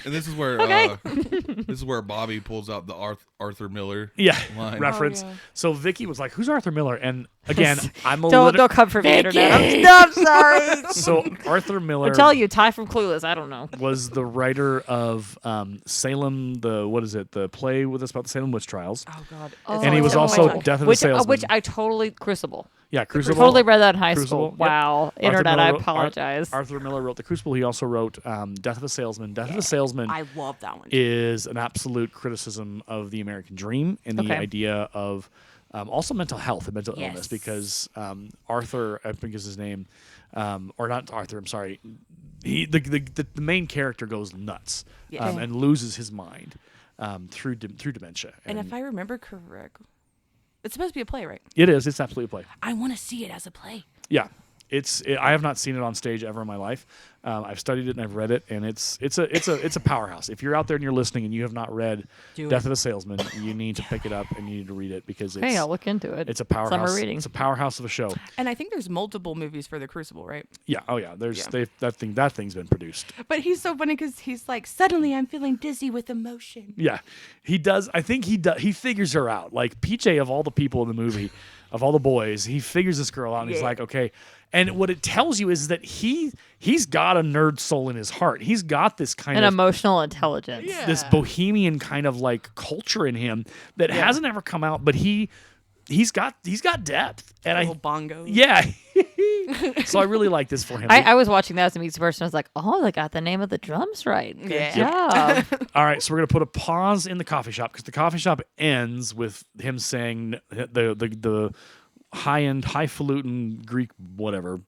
and this is where Okay. this is where Bobby pulls out the Arthur Miller Yeah, reference. Oh, yeah. So Vicki was like, "Who's Arthur Miller?" And again, I'm a Don't come for the internet. I'm sorry. So Arthur Miller I'll tell you, Ty from Clueless. I don't know. was the writer of Salem, the play with us about the Salem witch trials. Oh God. And he was also Death of the Salesman. Which I totally Crucible. Yeah, Crucible. Totally read that in high Crucible, school. yep. Wow. Arthur Internet, Miller I wrote- apologize. Arthur Miller wrote The Crucible. He also wrote Death of the Salesman. Death of the Salesman I love that one. is an absolute criticism of the American dream and the Okay. idea of also mental health and mental illness Yes. because Arthur, I think is his name, or not Arthur, I'm sorry. The main character goes nuts Yes. and loses his mind through dementia. And if I remember correct, it's supposed to be a play, right? It is. It's absolutely a play. I want to see it as a play. Yeah. I have not seen it on stage ever in my life. I've studied it and I've read it, and it's a powerhouse. If you're out there and you're listening and you have not read Death of the Salesman, you need to pick it up and you need to read it because it's I'll look into it. it's a powerhouse. Summer reading. It's a powerhouse of a show. And I think there's multiple movies for The Crucible, right? Yeah. Oh yeah. That thing's been produced. But he's so funny because he's like, suddenly I'm feeling dizzy with emotion. Yeah, he does. I think he does. He figures her out. Like PJ, of all the people in the movie, of all the boys, he figures this girl out, and he's like, okay. And what it tells you is that he's got a nerd soul in his heart. He's got this kind An of emotional intelligence. Yeah. this bohemian kind of culture in him that hasn't ever come out, but he's got depth. And Little bongos. yeah. So I really like this for him. I was watching that as a music person. I was like, oh, they got the name of the drums right. Good job. All right, so we're gonna put a pause in the coffee shop because the coffee shop ends with him saying the high-end, highfalutin Greek whatever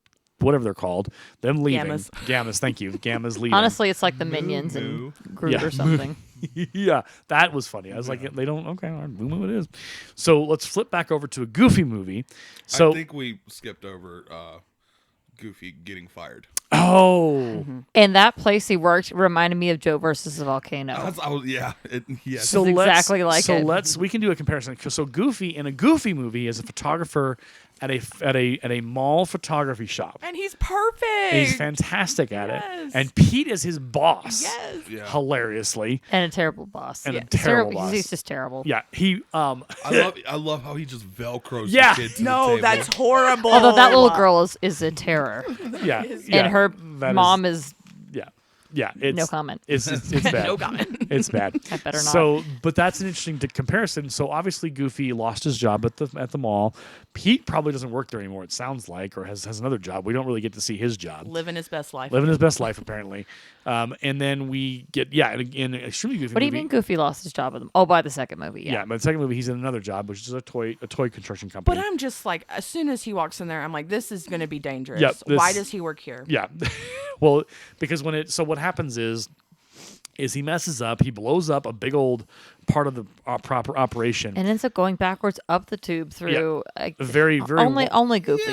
they're called, them leaving. Gammas, thank you. Gammas leaving. Honestly, it's like the Minions and Groot Yeah. or something. Yeah, that was funny. I was like, they don't. Okay, all right, Moo it is. So let's flip back over to a Goofy movie. So I think we skipped over Goofy getting fired. oh, And that place he worked reminded me of Joe versus the Volcano. Yes. so It's let's, exactly like so it. we can do a comparison. So Goofy in a Goofy movie is a photographer at a mall photography shop. And he's perfect. He's fantastic at it. Yes. And Pete is his boss. Yes. Yeah. Hilariously. And a terrible boss. And a terrible boss. He's just terrible. Yeah, he I love how he just velcros Yeah. the kid to No, the table. that's horrible. Although that little girl is a terror. yeah, And her that mom is yeah, it's no comment. It's bad. No comment. It's bad. I better not. So, but that's an interesting comparison. So obviously, Goofy lost his job at the mall. Pete probably doesn't work there anymore. It sounds like, or has another job. We don't really get to see his job. Living his best life. Living his best life, apparently. And then we get in an extremely Goofy. What do you movie, mean Goofy lost his job with him? Oh, by the second movie, Yeah, but the second movie, he's in another job, which is a toy construction company. But I'm just like, as soon as he walks in there, I'm like, this is going to be dangerous. Yep, Why does he work here? Yeah. Well, because what happens is he messes up. He blows up a big old part of the proper operation. and ends up going backwards up the tube through. Very Only Goofy.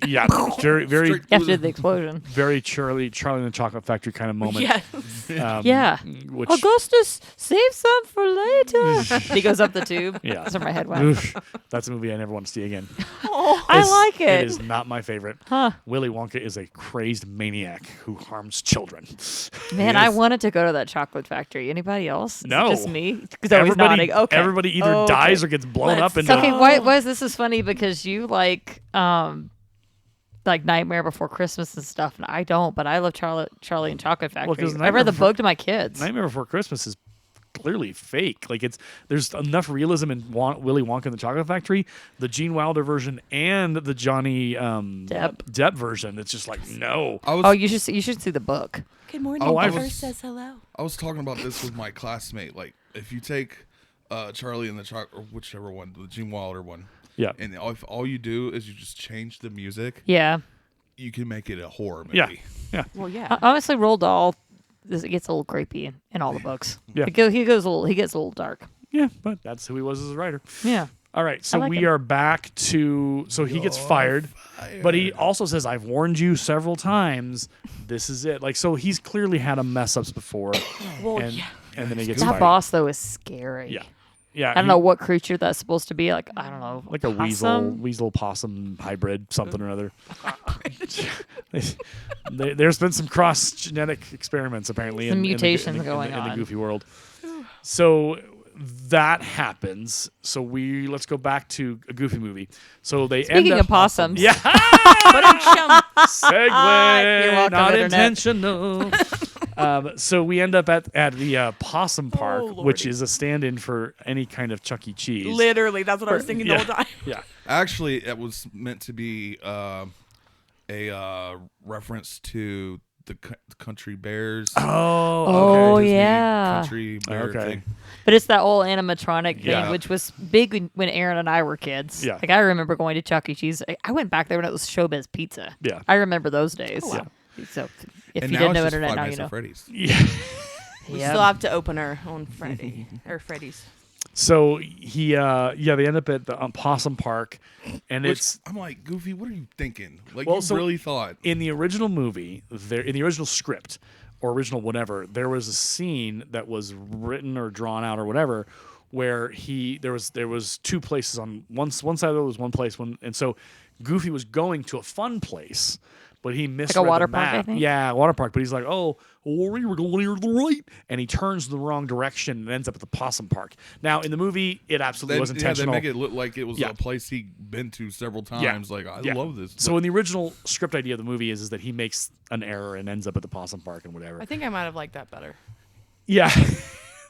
Yeah, very After the explosion. very Charlie and the Chocolate Factory kind of moment. Yes. Yeah. Which, Augustus, save some for later. He goes up the tube. Yeah. That's where my head went. oof, that's a movie I never want to see again. I like it. It is not my favorite. Huh. Willy Wonka is a crazed maniac who harms children. Man, I wanted to go to that chocolate factory. Anybody else? Is it No. just me? Because I was nodding. Okay. Everybody either dies or gets blown up into. Okay, why is this is funny? Because you like Nightmare Before Christmas and stuff, and I don't. But I love Charlie and Chocolate Factory. 'cause I read the Nightmare book to my kids. Nightmare Before Christmas is clearly fake. Like there's enough realism in Willy Wonka and the Chocolate Factory, the Gene Wilder version, and the Johnny Depp version. It's just like no. You should see the book. Good morning. Beaver says hello. I was talking about this with my classmate. Like if you take Charlie and the Chocolate, or whichever one, the Gene Wilder one. Yeah. And if all you do is you just change the music. Yeah. You can make it a horror movie. Yeah. Well, yeah. Honestly, Roald Dahl, it gets a little creepy in all the books. Yeah. He gets a little dark. Yeah, but that's who he was as a writer. Yeah. All right, so like we him. are back to. So he gets fired, but he also says, "I've warned you several times. This is it." Like, so he's clearly had a mess ups before. Well, and then he gets That fired. boss though is scary. Yeah. Yeah, I don't know what creature that's supposed to be. Like I don't know, like a weasel possum hybrid, something or other. There's been some cross genetic experiments apparently. Some in mutations the going in the on. Goofy world. So that happens. So let's go back to a Goofy movie. So they Speaking end up of possums, Yeah. Segue. You're welcome, Not Internet. intentional. So we end up at the Possum Park, which Lordy. is a stand-in for any kind of Chuck E. Cheese. Literally, that's what I was thinking the whole time. Yeah. Actually, it was meant to be a reference to the Country Bears. Oh, Disney yeah. Country Bear thing. But it's that old animatronic thing, Yeah. which was big when Aaron and I were kids. Yeah. Like I remember going to Chuck E. Cheese. I went back there when it was Showbiz Pizza. Yeah. I remember those days. wow. So if And you now didn't know it's just Internet, Five now Nights you know. at Freddy's. Yeah. We Yep. still have to open our own Freddy or Freddy's. So they end up at the Possum Park, and Which, I'm like, Goofy, what are you thinking? Like, Well, you so really thought. in the original movie, in the original script or original whatever, there was a scene that was written or drawn out or whatever where there was two places on one side of it was one place, and so Goofy was going to a fun place. But he misread water the park, map. I think? Yeah, water park. But he's like, oh, we were going here to the right. And he turns the wrong direction and ends up at the Possum Park. Now, in the movie, it absolutely was intentional. They make it look like it was Yeah. a place he'd been to several times. Yeah. Like, I Yeah. love this. So in the original script idea of the movie is that he makes an error and ends up at the Possum Park and whatever. I think I might have liked that better. Yeah.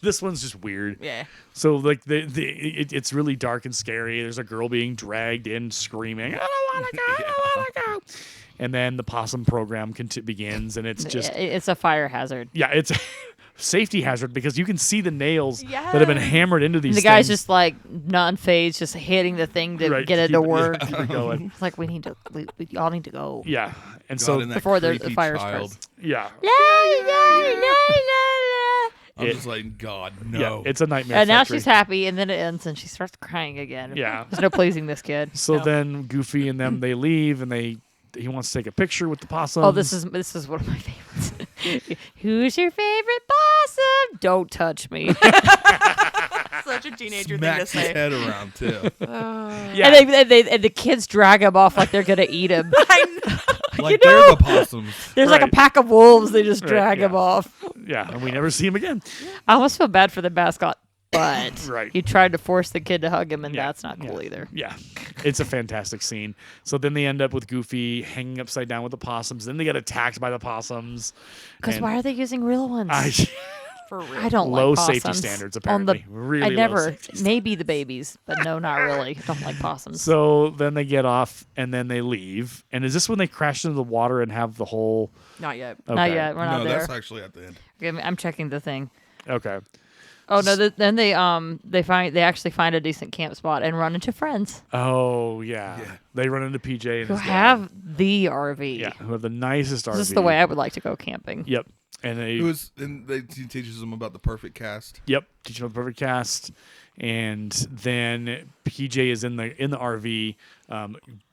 This one's just weird. Yeah. So like it's really dark and scary. There's a girl being dragged in screaming, I don't want to go, I don't want to go. And then the possum program begins, and it's just It's a fire hazard. yeah, it's a safety hazard because you can see the nails that have been hammered into these. The guy's things. just like non-phased, just hitting the thing to Right, get it keep to work. keep it going. It's like we all need to go. Yeah, and God, so and that before the creepy fire child. starts. yeah, I'm just like, God, no. yeah, it's a nightmare. And now factory. she's happy, and then it ends, and she starts crying again. Yeah. There's no pleasing this kid. So No. then Goofy and them they leave, and he wants to take a picture with the possum. Oh, this is one of my favorites. Who's your favorite possum? Don't touch me. Such a teenager thing to Smack his say. head around, too. yeah. And the kids drag him off like they're gonna eat him. Like, they're the possums. There's like a Right. pack of wolves. They just Right, drag yeah. him off. Yeah, and we never see him again. I almost feel bad for the mascot, but Right. he tried to force the kid to hug him, and Yeah, that's not cool either. Yeah, it's a fantastic scene. So then they end up with Goofy hanging upside down with the possums. Then they get attacked by the possums. Because And why are they using real ones? For real. I don't Low like safety possums. standards, On the- apparently. Really I low never, safety maybe the babies, but no, not really. Don't like possums. So then they get off and then they leave. And is this when they crash into the water and have the whole? Not yet. Okay. Not yet. We're not No, there. that's actually at the end. Okay, I'm checking the thing. Okay. Oh no! Then they actually find a decent camp spot and run into friends Oh yeah. They run into PJ and who his dad. have the RV. Yeah, who have the nicest RV. This is the way I would like to go camping. Yep. And He teaches them about the perfect cast. Yep, teaching them the perfect cast, and then PJ is in the RV,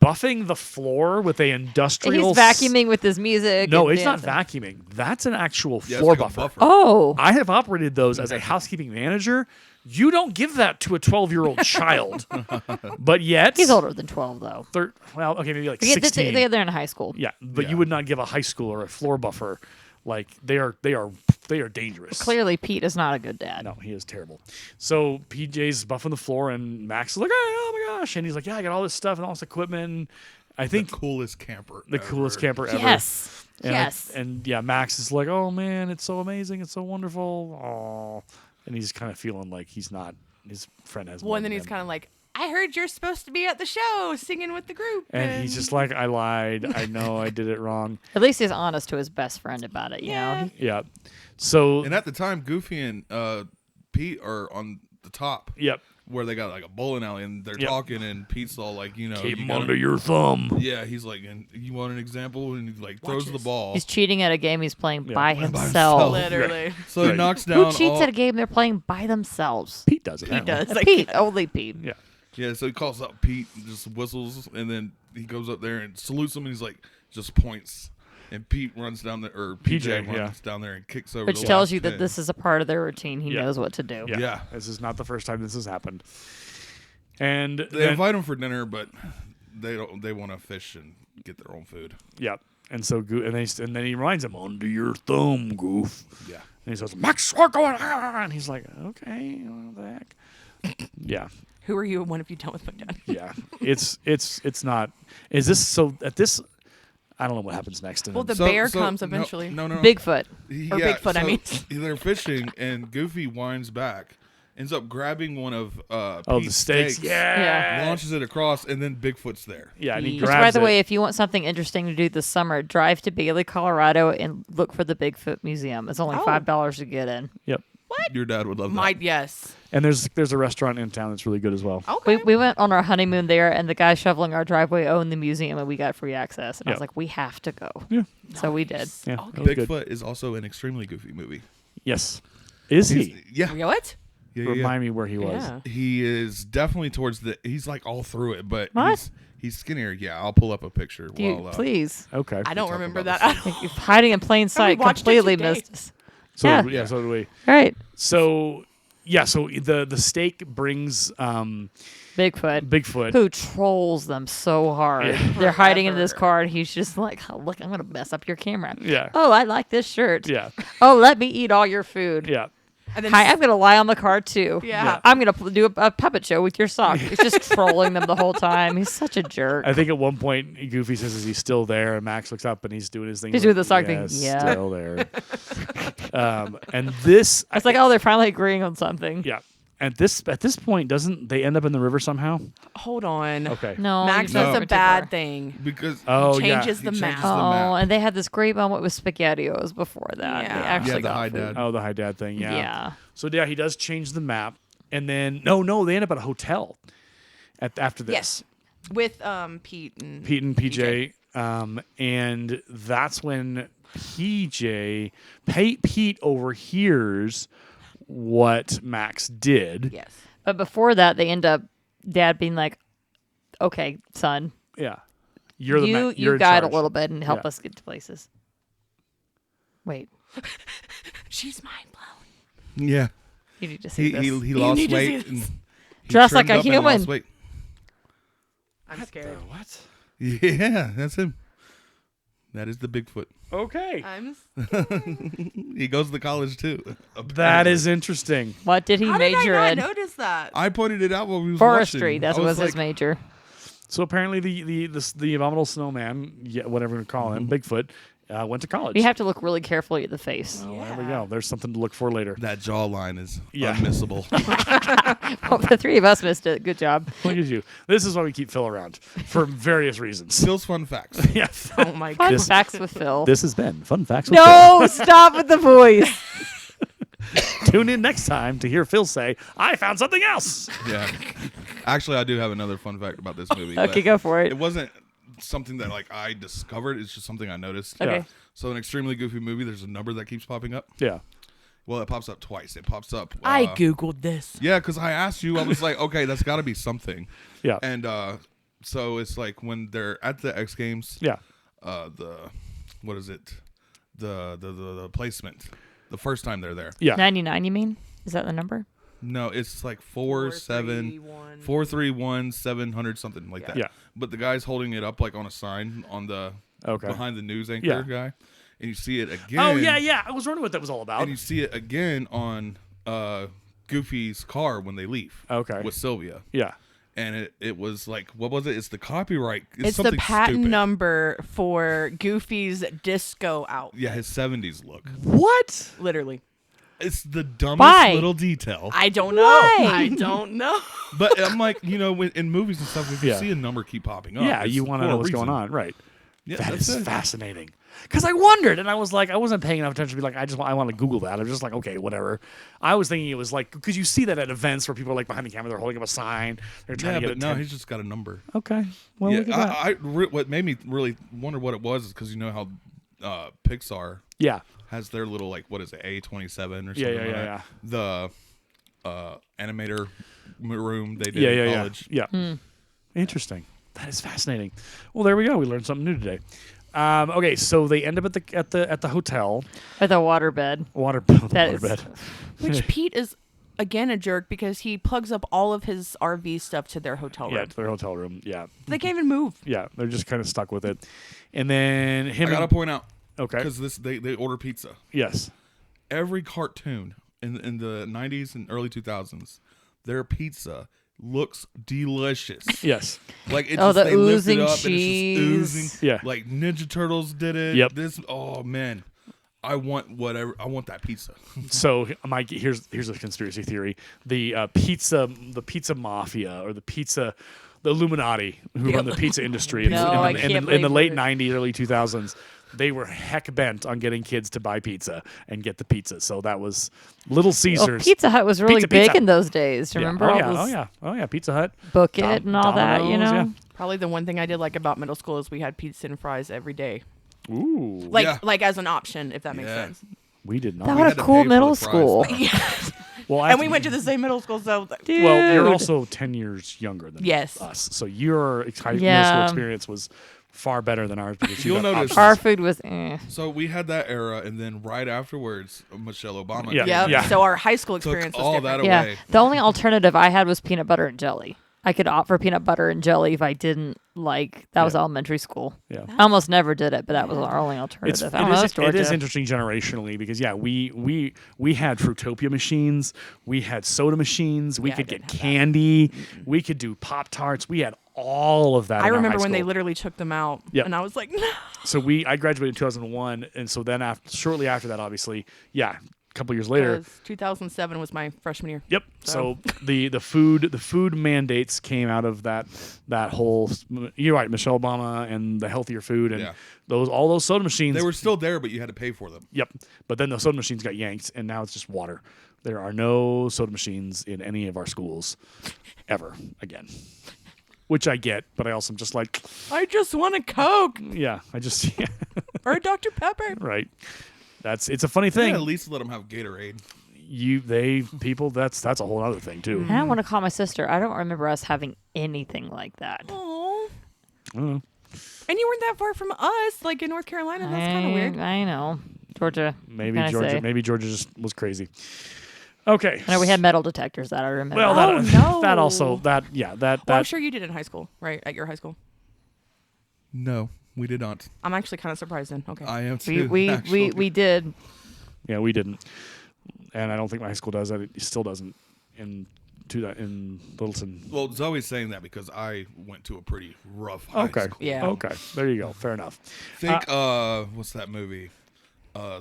buffing the floor with a industrial. He's vacuuming with his music. No, and it's not dancing. vacuuming. That's an actual Yeah, floor it's like a buffer. Oh, I have operated those as a housekeeping manager. You don't give that to a 12-year-old child, but yet he's older than 12 though. Well, okay, maybe like They're 16. in high school. Yeah, but Yeah. you would not give a high schooler a floor buffer. Like they are dangerous. Clearly, Pete is not a good dad. No, he is terrible. So PJ's buffing the floor, and Max is like, "Hey, oh my gosh!" And he's like, "Yeah, I got all this stuff and all this equipment." I think The coolest camper. the coolest camper ever. Yes. And yes. and yeah, Max is like, "Oh man, it's so amazing, it's so wonderful." Oh, and he's kind of feeling like he's not. His friend has. Well, and then he's kind of like, I heard you're supposed to be at the show singing with the group. And he's just like, I lied. I know I did it wrong. At least he's honest to his best friend about it, you know? Yeah. So. And at the time, Goofy and Pete are on the top. Yep. Where they got like a bowling alley and they're talking, and Pete's all like, keep him under your thumb. Yeah, he's like, and you want an example? And he like throws the ball. He's cheating at a game he's playing by himself. Literally. Right. So he knocks down. Who cheats at a game they're playing by themselves? Pete does it. He does. Pete, only Pete. Yeah. Yeah, so he calls up Pete and just whistles, and then he goes up there and salutes him, and he's like, just points. And Pete runs down there, or PJ runs down there and kicks over. Which tells you that this is a part of their routine. He knows what to do. Yeah. This is not the first time this has happened. And they invite him for dinner, but they don't. They want to fish and get their own food. Yeah. And so and then he reminds him, under your thumb, Goof. Yeah. And he says, Max, we're going on. And he's like, okay, what the heck? Yeah. Who are you and when have you done with my dad? Yeah. It's not. Is this so at this? I don't know what happens next. Well, the bear comes eventually. No. Bigfoot. Bigfoot, I mean. They're fishing, and Goofy winds back, ends up grabbing one of the steaks. Yeah. Launches it across, and then Bigfoot's there. Yeah, and he Which, grabs by the it. way, if you want something interesting to do this summer, drive to Bailey, Colorado, and look for the Bigfoot Museum. It's only $5 to get in. Yep. What? Your dad would love that. Yes. And there's a restaurant in town that's really good as well. Okay. We went on our honeymoon there, and the guy shoveling our driveway owned the museum, and we got free access. And I was like, we have to go. Yeah. So we did. Yeah. Okay. That was good. Bigfoot is also an extremely goofy movie. Yes. Is he? Yeah. What? Yeah, Remind me where he was. Yeah. He is definitely towards the. He's like all through it, but What? he's skinnier. Yeah, I'll pull up a picture. Dude, please. Okay. I don't talk remember about that. You're hiding in plain sight. watched it Completely today. missed us. So Yeah. so do we. Right. So so the steak brings Bigfoot. Who trolls them so hard. Yeah. They're hiding in this car, and he's just like, oh, look, I'm going to mess up your camera. Yeah. Oh, I like this shirt. Yeah. Oh, let me eat all your food. Yeah. And then Hi, I'm going to lie on the car, too. Yeah. I'm going to do a puppet show with your sock. He's just trolling them the whole time. He's such a jerk. I think at one point Goofy says, "Is he still there?" And Max looks up and he's doing his thing. He's doing the sock thing. "Yes, Yeah. still there. And this, It's like, oh, they're finally agreeing on something. yeah. At this point, doesn't they end up in the river somehow? hold on. Okay. No. Max you're does not a too bad far. thing. because Changes he the changes map. the Oh, map. and they had this great moment with SpaghettiOs before that. Yeah. They actually Yeah, the got high food. dad. Oh, the high dad thing. Yeah. Yeah. So yeah, he does change the map, and then no, they end up at a hotel. After this. Yes. With Pete and PJ. And that's when Pete overhears what Max did. Yes. But before that, they end up Dad being like, "Okay, son, Yeah. You're the you you're in guide a charge. little bit and help Yeah. us get to places." Wait, She's mind blown. Yeah, you need to see this. he You lost need to see weight. this. And he Dressed like trimmed a up and lost human. weight. I'm scared. What? Yeah, that's him. That is the Bigfoot. Okay. I'm. He goes to college too. That apparently. is interesting. What did he How did major I in? not notice that? I pointed it out while we was Forestry. watching. That I was his like, major. So apparently the abominable snowman, whatever we call him, Bigfoot, went to college. You have to look really carefully at the face. Oh, there we go. There's something to look for later. That jawline is Yeah. unmissable. Oh, the three of us missed it. Good job. Look at you. This is why we keep Phil around for various reasons. Phil's fun facts. Yeah. Oh my Fun god. This- facts with Phil. This has been Fun Facts with No, stop with the voice. Phil. Tune in next time to hear Phil say, "I found something else." Yeah. Actually, I do have another fun fact about this movie. Okay, but go for it. It wasn't something that like I discovered. It's just something I noticed. Okay. Yeah. So an extremely goofy movie, there's a number that keeps popping up. Yeah. Well, it pops up twice. It pops up. I googled this. Yeah, because I asked you. I was like, okay, that's got to be something. Yeah. And so it's like when they're at the X Games. Yeah. What is it? The placement. The first time they're there. Yeah. 99, you mean? Is that the number? No, it's like 431 700 something like that. Yeah. But the guy's holding it up like on a sign on the Okay. behind the news anchor Yeah. guy, and you see it again. Oh yeah. I was wondering what that was all about. And you see it again on Goofy's car when they leave. Okay. With Sylvia. Yeah. And it was like, what was it? It's the copyright. It's the something patent stupid. number for Goofy's disco out. Yeah, his 70s look. What? Literally. It's the dumbest Why? little detail. I don't know. Why? I don't know. But I'm like, in movies and stuff, if you see a number keep popping up, Yeah, you want to know what's going on, right? Yeah, that is fascinating. Because I wondered, and I was like, I wasn't paying enough attention to be like, I want to Google that. I'm just like, okay, whatever. I was thinking it was like, because you see that at events where people are like behind the camera, they're holding up a sign, they're trying to get but no, he's just got a number. Okay, well, look at that. What made me really wonder what it was is because you know how Pixar has their little like what is it A27 or something yeah. The animator room they did in college. Yeah. Interesting. That is fascinating. Well, there we go. We learned something new today. Okay, so they end up at the hotel. At the waterbed. Waterbed. Which Pete is again a jerk because he plugs up all of his RV stuff to their hotel room. Yeah, to their hotel room. Yeah. They can't even move. Yeah, they're just kind of stuck with it. And then I gotta point out, okay, because they order pizza. Yes. Every cartoon in the 90s and early 2000s, their pizza looks delicious. Yes. Like it the they lift it oozing up cheese. and it's just oozing. Yeah. Like Ninja Turtles did it. Yep. Oh man. I want whatever. I want that pizza. So, Mike, here's a conspiracy theory: the pizza mafia or the Illuminati who run the pizza industry in the late '90s, early 2000s. They were heck bent on getting kids to buy pizza and get the pizza. So that was Little Caesars. Well, Pizza Hut was really big pizza. in those days. Remember? Oh yeah, Pizza Hut. Book it and all that, Domino's, yeah. Probably the one thing I did like about middle school is we had pizza and fries every day. Ooh. Like as an option, if that makes sense. We did not. That We was had a to cool pay for middle the fries. school. Well, And we went to the same middle school, so Dude. well, you're also 10 years younger than Yes. us, so your high Yeah. school experience was far better than ours because You'll you got notice- options. Our food was So we had that era, and then right afterwards, Michelle Obama. Yeah. came in. yeah. So our high school Took experience was all different. that yeah. away. The only alternative I had was peanut butter and jelly. I could opt for peanut butter and jelly if I didn't like. That was elementary school. Yeah. I almost never did it, but that was our only alternative. I don't know, it Georgia. is interesting generationally because we had Fruitopia machines, we had soda machines, we Yeah, I could didn't get have that. candy, we could do Pop-Tarts, we had all of that. I in our remember high when they school. literally took them out, Yep. and I was like, no. So I graduated in 2001, and so then shortly after that, obviously, a couple years later. 2007 was my freshman year. Yep. So the food mandates came out of that whole. You're right, Michelle Obama and the healthier food and all those soda machines. They were still there, but you had to pay for them. Yep. But then the soda machines got yanked, and now it's just water. There are no soda machines in any of our schools ever again. Which I get, but I also am just like, I just want a Coke or a Dr. Pepper. right. It's a funny Yeah, thing. at least let them have Gatorade. That's a whole other thing too. And I want to call my sister. I don't remember us having anything like that. Oh. I don't know. And you weren't that far from us, like in North Carolina. That's kind of weird. I know. Georgia. Maybe what can I say? Georgia just was crazy. Okay. I know we had metal detectors that I remember. Well, Oh, no. that also that Well, I'm sure you did in high school, right? At your high school. No, we did not. I'm actually kind of surprised then. Okay. I am too. we did. Yeah, we didn't, and I don't think my high school does that. It still doesn't in Littleton. Well, Zoe's saying that because I went to a pretty rough high Okay. school. Yeah. Okay. There you go. Fair enough. Think what's that movie?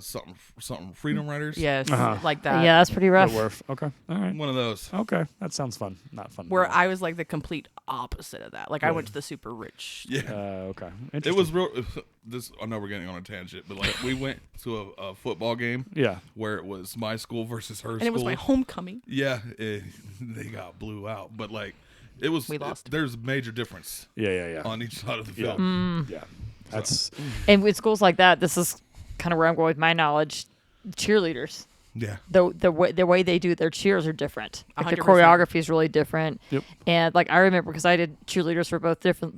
Something Freedom Riders. Yes, like that. Yeah, that's pretty rough. Worth. Okay. All right. One of those. Okay. That sounds fun. Not fun. Where I was like the complete opposite of that. Like I went to the super rich. Yeah. Okay. It was real. I know we're getting on a tangent, but like we went to a football game. Yeah. Where it was my school versus her school. And it was my homecoming. Yeah, they got blew out, but like it was. We lost. There's a major difference. Yeah. On each side of the Yeah. field. Yeah. That's And with schools like that, this is kind of where I'm going with my knowledge. Cheerleaders. Yeah. The way they do their cheers are different. Like the 100%. choreography is really different. Yep. And like I remember because I did cheerleaders for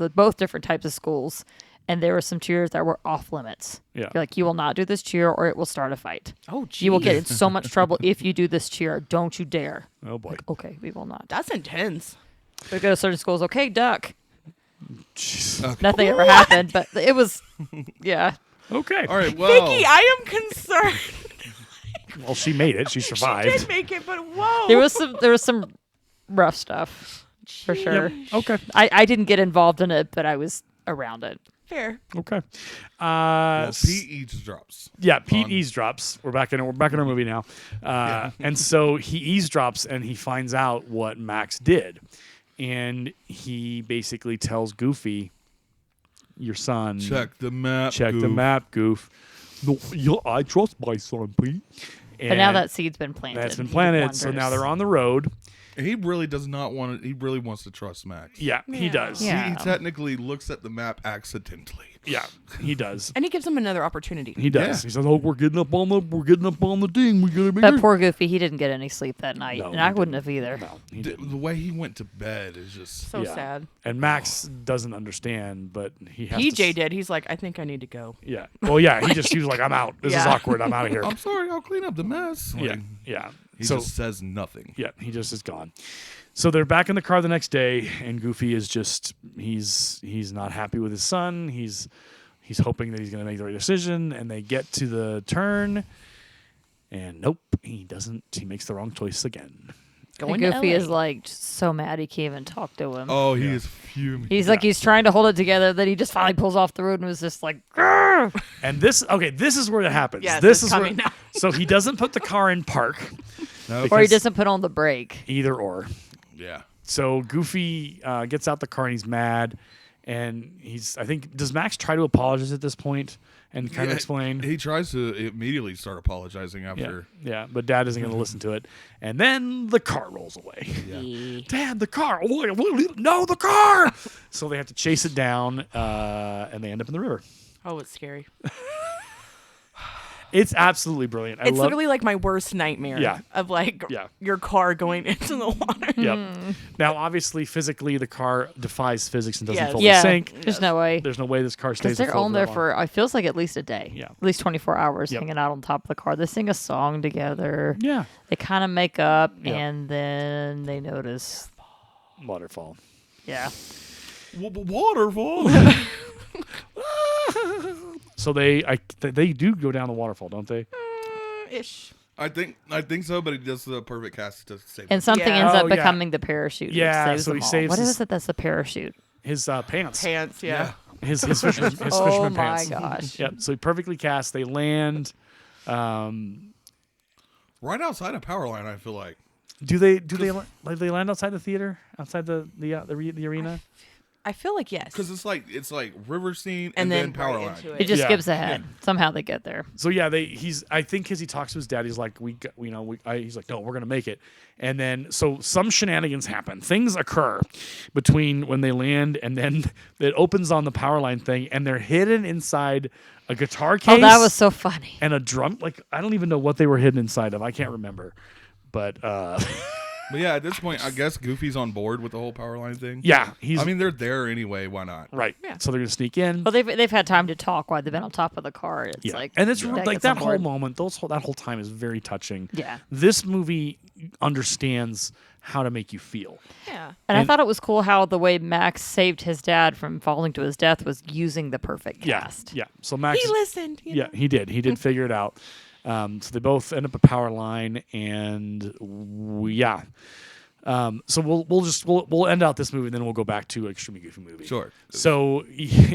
both different types of schools, and there were some cheers that were off limits. Yeah. You're like, you will not do this cheer, or it will start a fight. Oh, geez. You will get in so much trouble if you do this cheer. Don't you dare. oh boy. Okay, we will not. That's intense. We go to certain schools. Okay, duck. Jeez. Nothing ever happened, but it was, yeah. Okay. All right. Well. Vicky, I am concerned. Well, she made it. She survived. She did make it, but whoa. There was some rough stuff for sure. Okay. I didn't get involved in it, but I was around it. Fair. Okay. Pete eavesdrops. Yeah, Pete eavesdrops. We're back in our movie now. And so he eavesdrops and he finds out what Max did. And he basically tells Goofy, your son. Check the map, Goof. No, I trust my son, Pete. But now that seed's been planted. That's been planted. So now they're on the road. He really does not want to. He really wants to trust Max. Yeah, he does. Yeah. He technically looks at the map accidentally. Yeah, he does. And he gives him another opportunity. He does. Yeah. He says, "Oh, we're getting up on the thing. We gotta make But poor Goofy, he didn't get any sleep that night, No, and he I wouldn't have either. No, he didn't. The way he went to bed is just So sad. And Max doesn't understand, but he has PJ to. did. He's like, I think I need to go. Yeah. Well, yeah. He was like, I'm out. This is Yeah. awkward. I'm out of here. I'm sorry, I'll clean up the mess. Yeah. Like, Yeah. He So just says nothing. yeah, he just is gone. So they're back in the car the next day, and Goofy is just he's not happy with his son. He's hoping that he's going to make the right decision, and they get to the turn, and nope, he doesn't. He makes the wrong choice again. And Goofy is like just so mad he can't even talk to him. Oh, he is fuming. He's like he's trying to hold it together, then he just finally pulls off the road and was just like, "Grr!" And this is where it happens. Yes, this it's is where. coming now. So he doesn't put the car in park. Nope. Or he Because- doesn't put on the brake. Either or. Yeah. So Goofy gets out the car and he's mad, and I think does Max try to apologize at this point and kind of explain? He tries to immediately start apologizing after. Yeah, but Dad isn't going to listen to it, and then the car rolls away. Yeah. Dad, the car! No, the car! So they have to chase it down, and they end up in the river. Oh, it's scary. It's absolutely brilliant. It's literally like my worst nightmare. Yeah. Of like Yeah. your car going into the water. Yep. Now, obviously, physically, the car defies physics and doesn't Yes. fully Yeah, sink. there's no way. There's no way this car stays Because they're afloat on there that for, it feels like at least a day. Yeah. At least 24 hours Yep. hanging out on top of the car. They sing a song together. long. Yeah. They kind of make up, Yep. and then they notice. Waterfall. Yeah. Waterfall. So they do go down the waterfall, don't they? Ish. I think so, but he does the perfect cast to save. And something Yeah. ends Oh, up yeah. becoming the parachute. which Yeah, saves so them he all. saves What his- is it that's the parachute? His pants. Pants, yeah. His fisherman Oh my pants. gosh. Yep. So he perfectly cast. They land. Right outside of Powerline, I feel like. Do they land outside the theater, outside the arena? I feel like yes. Because it's like river scene and then right Powerline. into It it. just Yeah. skips ahead. Somehow they get there. So yeah, I think as he talks to his dad, he's like, he's like, no, we're gonna make it. And then so some shenanigans happen. Things occur between when they land and then it opens on the power line thing, and they're hidden inside a guitar case. Oh, that was so funny. and a drum. Like I don't even know what they were hidden inside of. I can't remember. But But yeah, at this point, I guess Goofy's on board with the whole Powerline thing. yeah, I mean, they're there anyway. Why not? right. Yeah. So they're gonna sneak in. Well, they've had time to talk while they've been on top of the car. It's Yeah, like, and it's Dad like gets that on whole board. moment. That whole time is very touching. Yeah. This movie understands how to make you feel. Yeah. And I And- thought it was cool how the way Max saved his dad from falling to his death was using the perfect cast. Yeah. So Max. He listened. you Yeah, know? he did. He did figure it out. So they both end up at power line, and so we'll end out this movie, and then we'll go back to Extremely Goofy Movie. Sure. So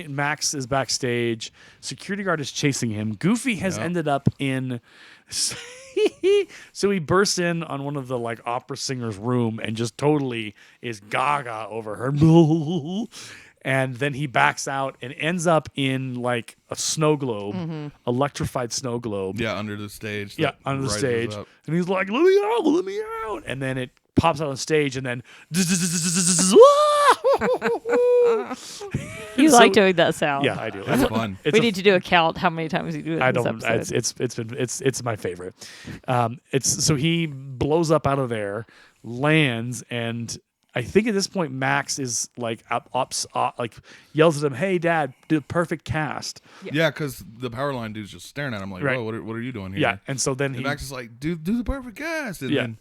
Max is backstage. Security guard is chasing him. Goofy has ended up in. So he bursts in on one of the like opera singer's room and just totally is gaga over her. And then he backs out and ends up in like a snow globe, electrified snow globe. Yeah, under the stage. Yeah, that under the rises stage. up. And he's like, let me out. And then it pops out on stage and then. You like doing that sound. Yeah, I do. That's fun. We need to do a count how many times you do it I in this don't. episode. It's my favorite. So he blows up out of there, lands, and I think at this point Max is like like yells at him, "Hey, Dad, do perfect cast." Yeah, because the Powerline dude's just staring at him like, Right. "Whoa, what are you doing here?" Yeah, and so then And Max is like, "Do the perfect cast," and Yeah. then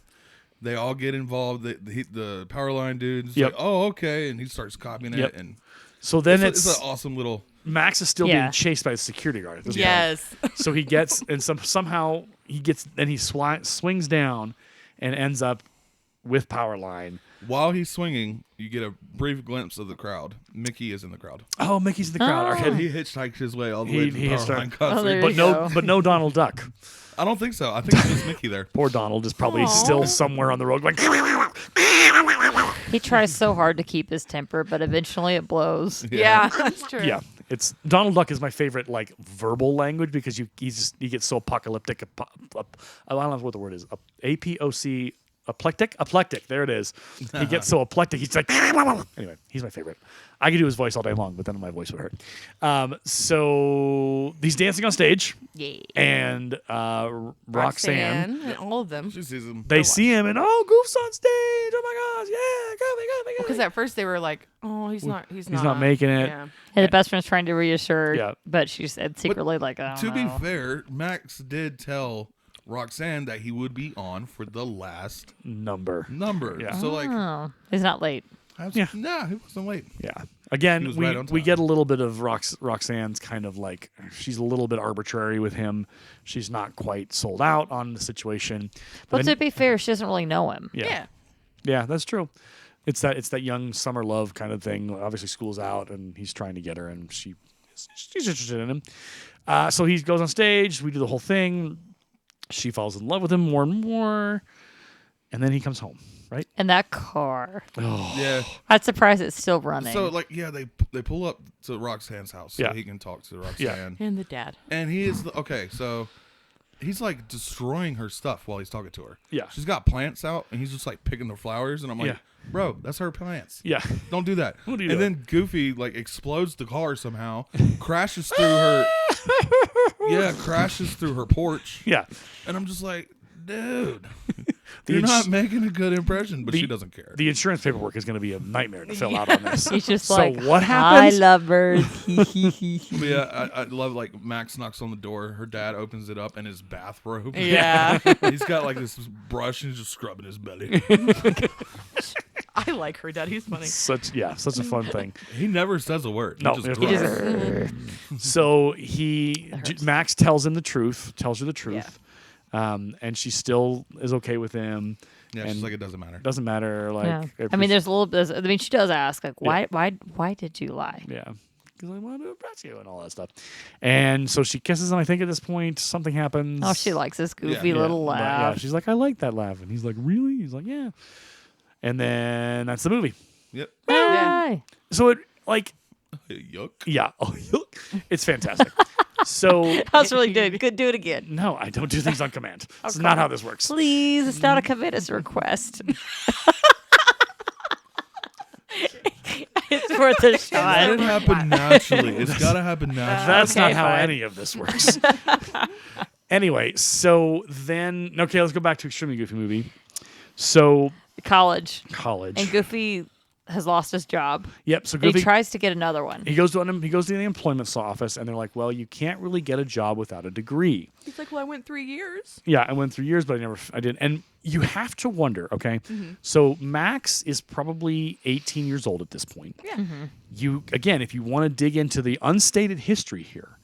they all get involved. The Powerline dude's Yep. like, "Oh, okay," and he starts copying Yep. it, and so then it's an awesome little. Max is still Yeah. being chased by the security guard at this point. Yes. So he gets and somehow he gets then he swings down and ends up with Powerline. while he's swinging, you get a brief glimpse of the crowd. Mickey is in the crowd. Oh, Mickey's in the crowd. Oh. Okay. He hitchhiked his way all the way to the He Powerline hitchhiked. concert. But no Donald Duck. I don't think so. I think it's just Mickey there. Poor Donald is probably still somewhere on the road going. He tries so hard to keep his temper, but eventually it blows. Yeah, that's true. Yeah, it's Donald Duck is my favorite like verbal language because he gets so apocalyptic. I don't know what the word is. APOC. Aplectic. There it is. He gets so aplectic. He's like, anyway, he's my favorite. I could do his voice all day long, but then my voice would hurt. So he's dancing on stage, and Roxanne, and all of them. She sees him. they see him, and Goof's on stage. Oh my gosh, yeah, go. Because at first they were like, "Oh, he's not making it." Yeah. And the best friend's trying to reassure, Yeah. but she said secretly, To be fair, Max did tell Roxanne that he would be on for the last number. Yeah. So like, he's not late. Yeah. Nah, he wasn't late. Yeah. Again, He was we right on we time. get a little bit of Roxanne's kind of like she's a little bit arbitrary with him. She's not quite sold out on the situation. But then- to be fair, she doesn't really know him. Yeah, that's true. It's that young summer love kind of thing. Obviously, school's out, and he's trying to get her, and she's interested in him. So he goes on stage. We do the whole thing. She falls in love with him more and more, and then he comes home. Right? And that car. Yeah. I'm surprised it's still running. So like, yeah, they pull up to Roxanne's house so he can talk to Roxanne. And the dad. And he is so he's like destroying her stuff while he's talking to her. Yeah. She's got plants out, and he's just like picking the flowers, and I'm like, bro, that's her plants. Yeah. Don't do that. What are you and doing? then Goofy like explodes the car somehow, crashes through her. Crashes through her porch. Yeah. And I'm just like, dude, you're not making a good impression, but she doesn't care. The insurance paperwork is going to be a nightmare to fill out on this. He's just so like, what I happens? love birds. But yeah, I love like Max knocks on the door. Her dad opens it up in his bathrobe. Yeah. He's got like this brush and he's just scrubbing his belly. I like her dad. He's funny. Such a fun thing. He never says a word. No, He just he grunts. So Max tells her the truth, and she still is okay with him. Yeah, and she's like, it doesn't matter. Doesn't matter. Like, Yeah. I mean, there's a little bit. I mean, she does ask, like, why did you lie? Yeah. Because I wanted to impress you and all that stuff. And so she kisses him. I think at this point, something happens. Oh, she likes this goofy little But, laugh. yeah, she's like, I like that laugh. And he's like, really? He's like, yeah. And then that's the movie. Yep. Yay. So it, like, Yuck. yeah. Oh, yuck. It's fantastic. So. That was really good. Good, do it again. No, I don't do things on command. It's not how this works. Please, it's not a commit, it's a request. It's worth a Let shot. it happen naturally. It's got to happen naturally. That's Okay, not how fine. any of this works. Anyway, so then, okay, let's go back to Extremely Goofy Movie. So, College. college. And Goofy has lost his job. Yep, so And he Goofy, tries to get another one. he goes to the employment office, and they're like, well, you can't really get a job without a degree. He's like, well, I went 3 years. Yeah, I went through years, but I didn't. And you have to wonder, okay? So Max is probably 18 years old at this point. Yeah. You, again, if you want to dig into the unstated history here,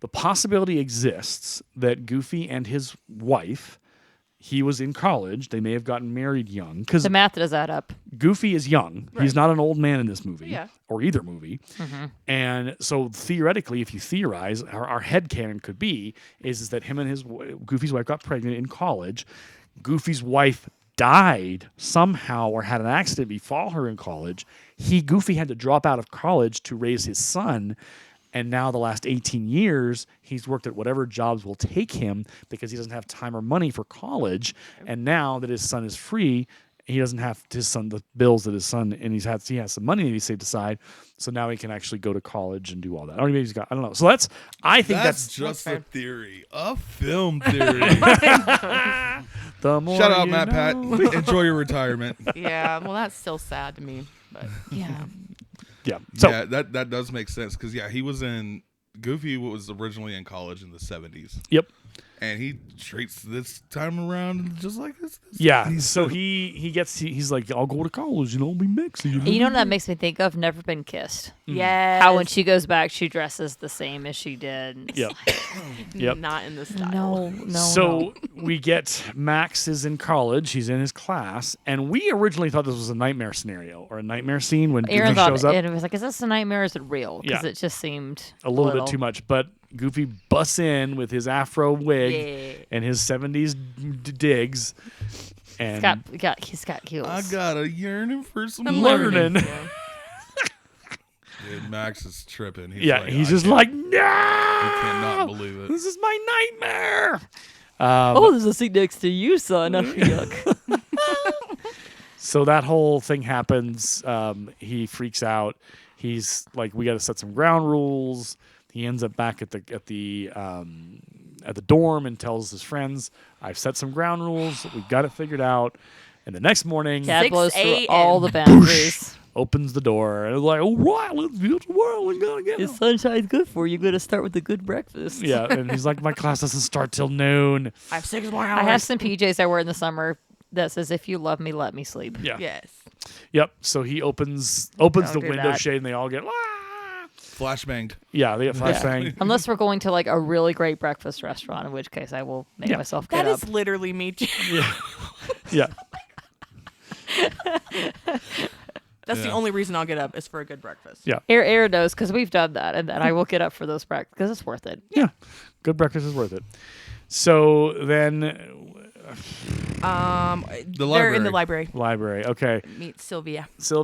the possibility exists that Goofy and his wife, he was in college. They may have gotten married young because The math does add up. Goofy is young. He's not an old man in this movie Yeah. or either movie. And so theoretically, if you theorize, our headcanon could be is that him and Goofy's wife got pregnant in college. Goofy's wife died somehow or had an accident befall her in college. Goofy had to drop out of college to raise his son. And now the last 18 years, he's worked at whatever jobs will take him because he doesn't have time or money for college. And now that his son is free, he doesn't have the bills that his son, and he has some money that he saved aside. So now he can actually go to college and do all that. Or maybe I don't know. So I think that's just a theory, a film theory. the more Shout out, you Matt Pat. know. Enjoy your retirement. Yeah. Well, that's still sad to me. But Yeah. Yeah. So yeah, that does make sense because he was in Goofy was originally in college in the 70s. yep. And he treats this time around just like this. Yeah. So he's like, I'll go to college and I'll be mixed. You know what that makes me think of? Never Been Kissed. Yes. How when she goes back, she dresses the same as she did. Yep. Yep. Not in the style. No. So we get Max is in college. He's in his class. And we originally thought this was a nightmare scenario or a nightmare scene when Aaron Goofy shows up. And it was like, is this a nightmare or is it real? Because it just seemed a little bit too much. But Goofy busts in with his afro wig and his 70s digs. And he's got heels. I got a yearning for some learning. Dude, Max is tripping. He's just like, no! He cannot believe it. This is my nightmare. There's a seat next to you, son. Yuck. So that whole thing happens. He freaks out. He's like, we got to set some ground rules. He ends up back at the dorm and tells his friends, I've set some ground rules. We've got it figured out. And the next morning, Dad blows through all the boundaries. Opens the door and is like, all right, let's get to work. We gotta get If sunshine's good for you, you got to start with a good breakfast. Yeah, and he's like, my class doesn't start till noon. I have 6 more hours. I have some PJs I wear in the summer that says, if you love me, let me sleep. Yeah. Yes. Yep. So he opens the window that. shade and they all get flashbanged. Yeah, they get flashbanged. Unless we're going to like a really great breakfast restaurant, in which case I will make myself get That up. is literally me too. Yeah. That's the only reason I'll get up is for a good breakfast. Yeah. Aaron knows because we've done that, and then I will get up for those breakfasts because it's worth it. Yeah. Good breakfast is worth it. So then They're in the library. Okay. Meet Sylvia. So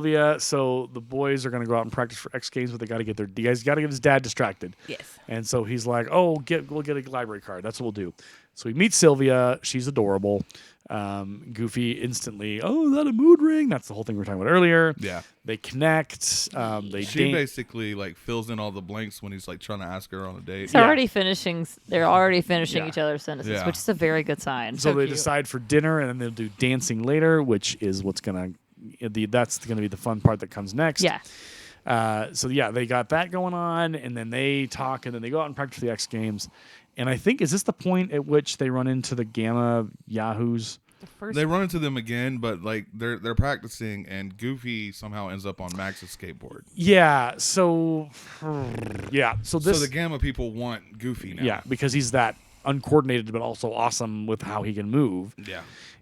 the boys are going to go out and practice for X Games, but you guys got to get his dad distracted. Yes. And so he's like, we'll get a library card. That's what we'll do. So he meets Sylvia. She's adorable. Goofy instantly, is that a mood ring? That's the whole thing we were talking about earlier. Yeah. They connect. She basically like fills in all the blanks when he's like trying to ask her on a date. They're already finishing each other's sentences, Yeah. which is a very good sign. So they cute. decide for dinner, and then they'll do dancing later, which is that's gonna be the fun part that comes next. Yeah. They got that going on, and then they talk, and then they go out and practice for the X Games. And I think, is this the point at which they run into the Gamma Yahoos? They run into them again, but like they're practicing, and Goofy somehow ends up on Max's skateboard. Yeah. So the Gamma people want Goofy now. Yeah, because he's that uncoordinated but also awesome with how he can move. Yeah.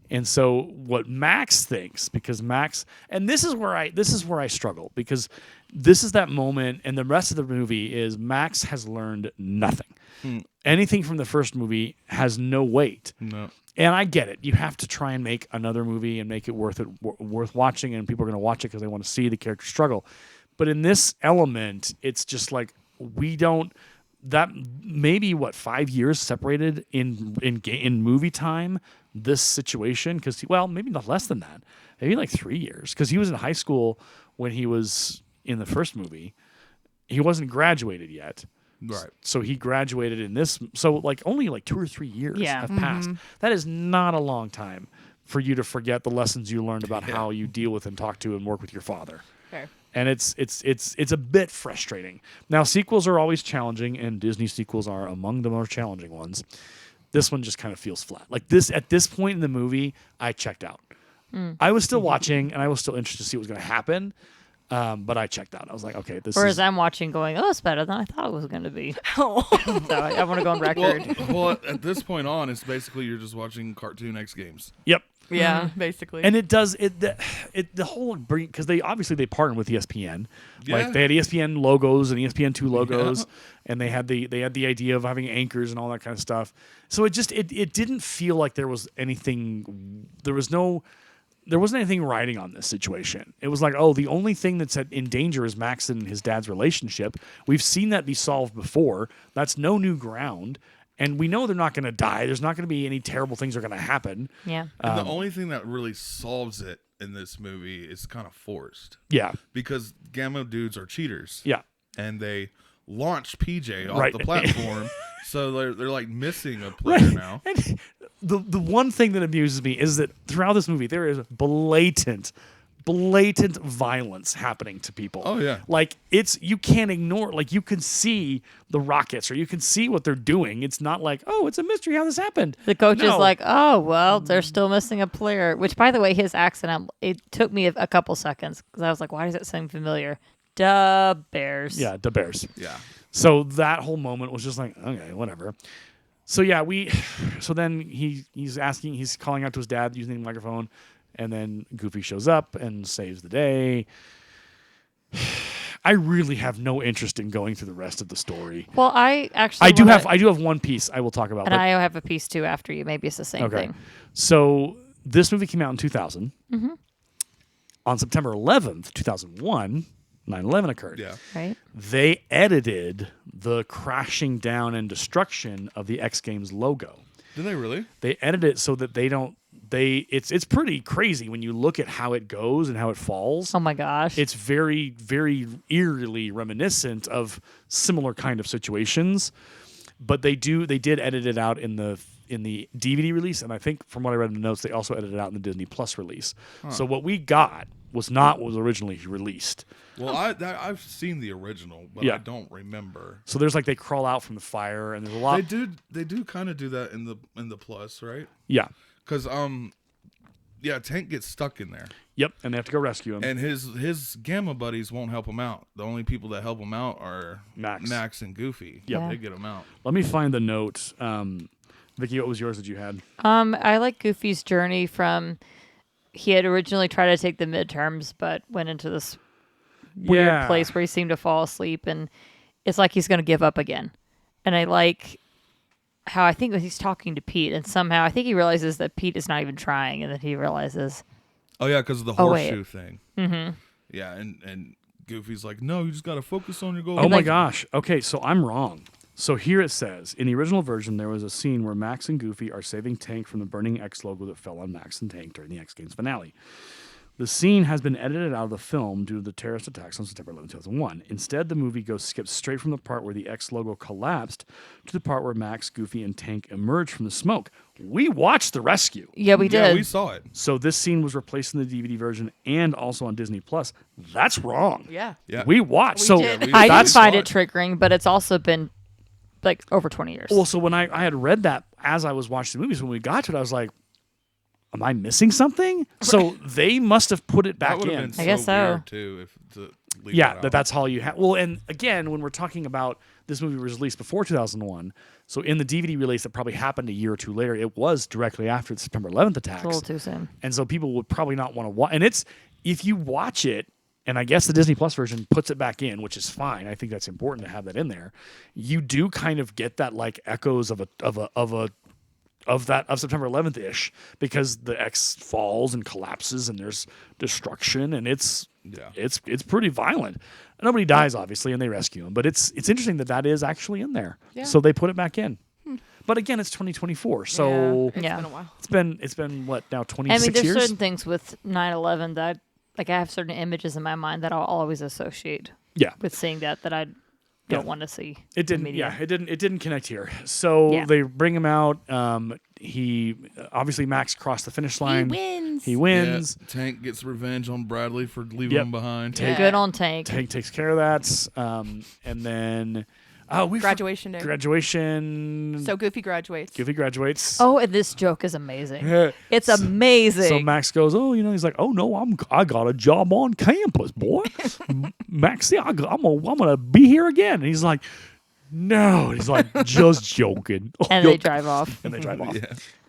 And so what Max thinks, because Max, and this is where I struggle, because this is that moment, and the rest of the movie is Max has learned nothing. Anything from the first movie has no weight. No. And I get it. You have to try and make another movie and make it worth watching, and people are going to watch it because they want to see the character struggle. But in this element, it's just like that maybe 5 years separated in movie time. This situation, because maybe not less than that, maybe like 3 years, because he was in high school when he was in the first movie. He wasn't graduated yet. Right. So he graduated in this. So only 2 or 3 years have passed. That is not a long time for you to forget the lessons you learned about how you deal with and talk to and work with your father. Fair. And it's a bit frustrating. Now, sequels are always challenging, and Disney sequels are among the more challenging ones. This one just kind of feels flat. At this point in the movie, I checked out. I was still watching, and I was still interested to see what was going to happen. But I checked out. I was like, okay, Whereas I'm watching going, it's better than I thought it was going to be. So I want to go on record. Well, at this point on, it's basically you're just watching cartoon X Games. Yep. Yeah, basically. And it does the whole because they partnered with ESPN. Yeah. Like they had ESPN logos and ESPN2 logos, and they had the idea of having anchors and all that kind of stuff. So it didn't feel like there was anything. There wasn't anything riding on this situation. It was like, the only thing that's in danger is Max and his dad's relationship. We've seen that be solved before. That's no new ground. And we know they're not going to die. There's not going to be any terrible things that are going to happen. Yeah. And the only thing that really solves it in this movie is kind of forced. Yeah. Because Gamma dudes are cheaters. Yeah. And they launch PJ off the platform. So they're like missing a player now. And the one thing that amuses me is that throughout this movie there is blatant blatant violence happening to people. Oh, yeah. Like you can't ignore, like you can see the rockets or you can see what they're doing. It's not like, oh, it's a mystery how this happened. The coach is No. like, oh, well, they're still missing a player. Which, by the way, his accent, it took me a couple seconds because I was like, why does it sound familiar? Duh, Bears. Yeah, the Bears. Yeah. So that whole moment was just like, okay, whatever. So yeah, so then he's calling out to his dad using the microphone, and then Goofy shows up and saves the day. I really have no interest in going through the rest of the story. Well, I do have one piece I will talk about. And I have a piece too after you. Maybe it's the same thing. So this movie came out in 2000. Mm-hmm. On September 11th, 2001, 9/11 occurred. Yeah. Right. They edited the crashing down and destruction of the X Games logo. Did they really? They edited it so that it's pretty crazy when you look at how it goes and how it falls. Oh my gosh. It's very, very eerily reminiscent of similar kind of situations. But they did edit it out in the DVD release, and I think from what I read in the notes, they also edited it out in the Disney Plus release. Huh. So what we got was not what was originally released. Well, I've seen the original, but I don't remember. So there's they crawl out from the fire, and there's a lot. They do kind of do that in the Plus, right? Yeah. Because Tank gets stuck in there. Yep, and they have to go rescue him. And his Gamma buddies won't help him out. The only people that help him out are Max and Goofy. Yep. They get him out. Let me find the note. Vicki, what was yours that you had? I like Goofy's journey from he had originally tried to take the midterms, but went into this weird place where he seemed to fall asleep, and it's like he's going to give up again. And I like how I think he's talking to Pete, and somehow I think he realizes that Pete is not even trying, and then he realizes. Oh yeah, because of the horseshoe thing. Mm-hmm. Yeah, and Goofy's like, no, you just got to focus on your goal. Oh my gosh. Okay, so I'm wrong. So here it says, in the original version, there was a scene where Max and Goofy are saving Tank from the burning X logo that fell on Max and Tank during the X Games finale. The scene has been edited out of the film due to the terrorist attacks on September 11, 2001. Instead, the movie skips straight from the part where the X logo collapsed to the part where Max, Goofy, and Tank emerged from the smoke. We watched the rescue. Yeah, we did. Yeah, we saw it. So this scene was replaced in the DVD version and also on Disney Plus. That's wrong. Yeah. We watched. We so did. I did find it triggering, but it's also been over 20 years. Well, so when I had read that as I was watching the movies, when we got to it, I was like, am I missing something? So they must have put it back in. I guess so. Weird too, that's all you have. Well, and again, when we're talking about this movie was released before 2001, so in the DVD release that probably happened a year or two later, it was directly after the September 11th attacks. It's a little too soon. And so people would probably not want to watch. And if you watch it, and I guess the Disney Plus version puts it back in, which is fine. I think that's important to have that in there. You do kind of get that echoes of September 11th ish, because the X falls and collapses and there's destruction, and it's pretty violent. Nobody dies obviously, and they rescue him, but it's interesting that is actually in there. Yeah. So they put it back in. But again, it's 2024, so it's been a while. It's been what now 26 years. I mean, there's certain things with 9/11 that I have certain images in my mind that I'll always associate. With seeing that I don't want to see. It didn't. It didn't connect here. So they bring him out. He obviously Max crossed the finish line. He wins. Yeah, Tank gets revenge on Bradley for leaving him behind. Good on Tank. Tank takes care of that. And then graduation day. Graduation. So Goofy graduates. Oh, and this joke is amazing. It's amazing. So Max goes, he's like, oh no, I got a job on campus, boy. Max, I'm gonna be here again. And he's like, no. He's like, just joking. And they drive off.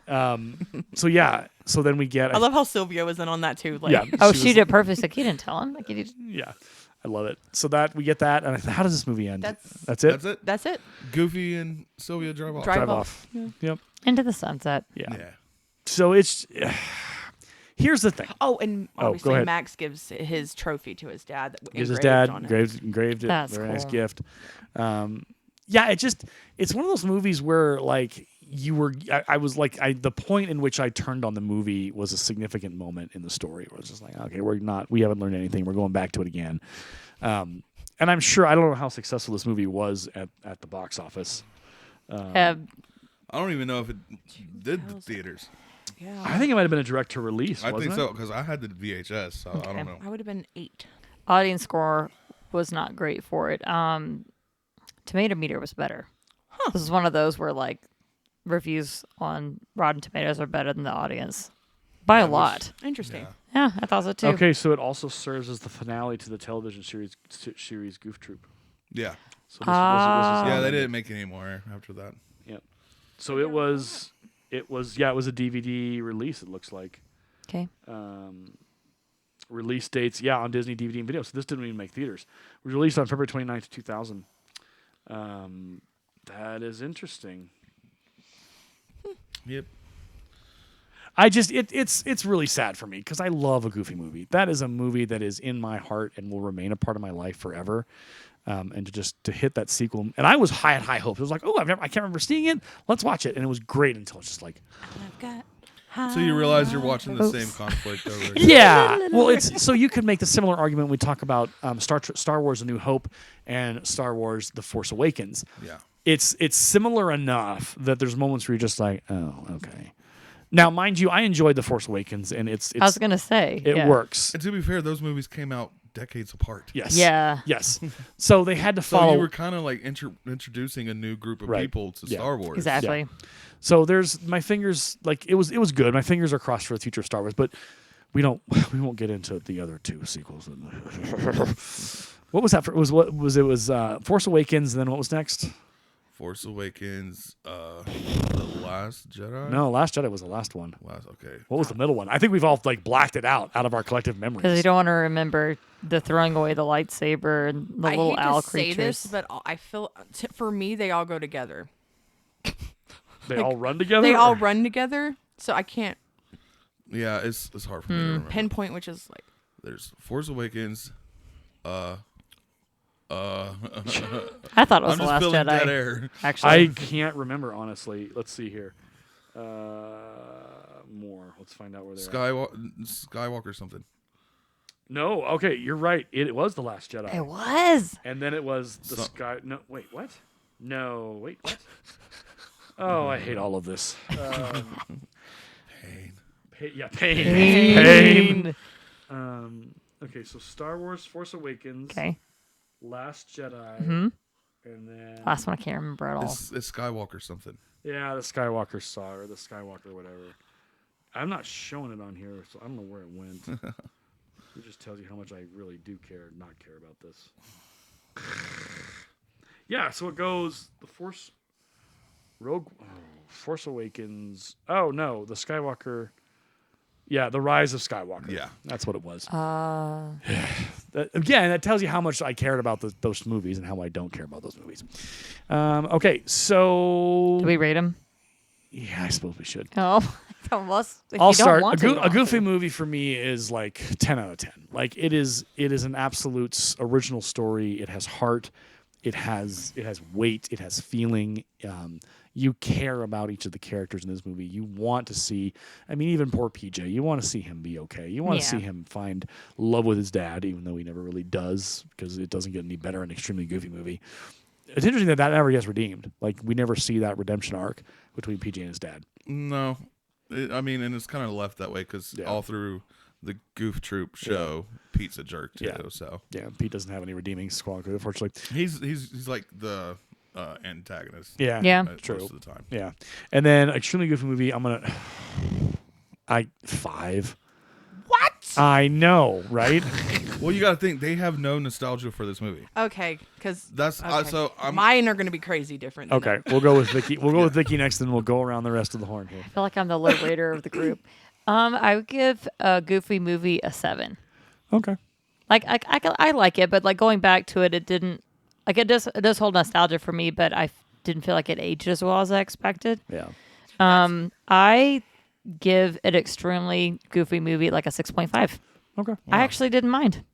Yeah. So then we get. I love how Sylvia was in on that too. She did perfect. Like, you didn't tell him. Yeah. I love it. So we get that, and how does this movie end? That's it. That's it. Goofy and Sylvia drive off. Drive off. Yeah. Yep. Into the sunset. Yeah. So it's. Here's the thing. Oh, and obviously Max gives his trophy to his dad. Gives his dad engraved it. That's very cool. nice gift. It's one of those movies where the point in which I turned on the movie was a significant moment in the story. Where it's just like, okay, we haven't learned anything. We're going back to it again. And I'm sure, I don't know how successful this movie was at the box office. I don't even know if it did the theaters. Yeah. I think it might have been a direct to release. I think it? so because I had the VHS, so I don't know. I would have been 8. Audience score was not great for it. Tomato meter was better. This is one of those where like reviews on Rotten Tomatoes are better than the audience by a lot. Interesting. Yeah, I thought so too. Okay, so it also serves as the finale to the television series Goof Troop. Yeah. So this was Yeah, they didn't make any more after that. Yeah. So it was a DVD release. It looks like. Okay. Release dates, on Disney DVD and video. So this didn't even make theaters. It was released on February 29th, 2000. That is interesting. Yep. It's really sad for me because I love a Goofy movie. That is a movie that is in my heart and will remain a part of my life forever. And to hit that sequel, and I was had high hopes. It was like, I can't remember seeing it. Let's watch it, and it was great until it's just like. I've got So you realize you're watching the same conflict over again. Yeah. Well, it's so you could make the similar argument when we talk about Star Wars: A New Hope and Star Wars: The Force Awakens. Yeah. It's similar enough that there's moments where you're just like, oh, okay. Now, mind you, I enjoyed The Force Awakens, and it's I was gonna say it works. And to be fair, those movies came out decades apart. Yes. Yeah. Yes. So they had to So follow. you were kind of like introducing a new group of people to Star Wars. Exactly. Yeah. So there's my fingers like it was good. My fingers are crossed for the future of Star Wars, but we won't get into the other two sequels. What was that for? It was Force Awakens, and then what was next? Force Awakens, The Last Jedi? No, Last Jedi was the last one. Okay. What was the middle one? I think we've all like blacked it out of our collective memories. Because you don't want to remember the throwing away the lightsaber and the little hate owl to say creatures. this, but I feel for me they all go together. They all run together? They all run together, so I can't Yeah, it's hard for me to remember. pinpoint which is like. There's Force Awakens, I thought it was I'm the just Last feeling Jedi. dead air. Actually, I can't remember, honestly. Let's see here. More. Let's find out where they're at. Skywalker something. No, okay, you're right. It was The Last Jedi. it was. And then it was the Sky... No, wait, what? No, wait, what? Oh, I hate all of this. Pain. Pain. Okay, so Star Wars, Force Awakens, Okay. Last Jedi, Mhm. and then... Last one I can't remember at all. It's Skywalker something. Yeah, the Skywalker saga, or the Skywalker whatever. I'm not showing it on here, so I don't know where it went. It just tells you how much I really do not care about this. Yeah, so it goes the Force Awakens. Oh no, the Skywalker. Yeah, the Rise of Skywalker. Yeah, that's what it was. Again, that tells you how much I cared about those movies and how I don't care about those movies. Okay, so Do we rate them? Yeah, I suppose we should. Oh, almost. I'll start. A Goofy movie for me is like 10 out of 10. Like it is an absolute original story. It has heart. It has weight. It has feeling. You care about each of the characters in this movie. You want to see. I mean, even poor PJ. You want to see him be okay. You want to see him find love with his dad, even though he never really does, because it doesn't get any better in an extremely Goofy movie. It's interesting that never gets redeemed. Like we never see that redemption arc between PJ and his dad. No, and it's kind of left that way because all through the Goof Troop show, Pete's a jerk too. Yeah. So Pete doesn't have any redeeming qualities, unfortunately. He's like the antagonist. Yeah. True. Most of the time. Yeah, and then extremely Goofy movie. I'm gonna 5. What? I know, right? Well, you got to think they have no nostalgia for this movie. Okay, because That's so mine are going to be crazy different. Than Okay, we'll go with Vicki. We'll go with Vicki next, and we'll go around the rest of the horn here. I feel like I'm the low rater of the group. I would give a Goofy movie a 7. Okay. Like I like it, but like going back to it, it didn't. Like it does hold nostalgia for me, but I didn't feel like it aged as well as I expected. Yeah. I give an extremely Goofy movie like a 6.5. Okay. I actually didn't mind.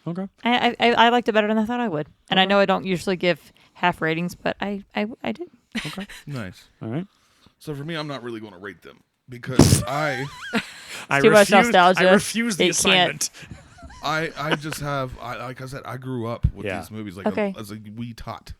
Okay. I liked it better than I thought I would. And I know I don't usually give half ratings, but I did. Okay. nice. All right. So for me, I'm not really going to rate them because Too much nostalgia. I refuse the It assignment. I just have like I said, I grew up with these movies as a wee tot.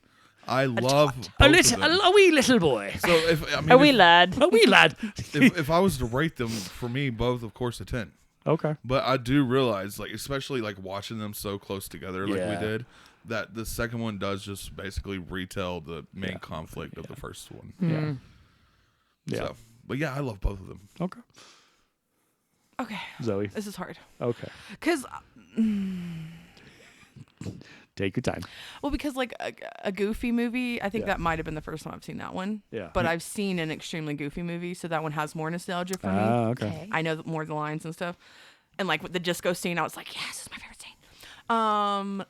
I love a wee little boy. So a wee lad. A wee lad. if I was to rate them, for me, both, of course, a 10. Okay. But I do realize, like, especially like watching them so close together, like we did, that the second one does just basically retell the main conflict of the first one. Yeah. So, but yeah, I love both of them. Okay. Okay. Zoe. This is hard. Okay. Because Take your time. Well, because like a Goofy movie, I think that might have been the first time I've seen that one. Yeah. But I've seen an extremely Goofy movie, so that one has more nostalgia for me. Okay. I know more of the lines and stuff. And like with the disco scene, I was like, yes, this is my favorite scene.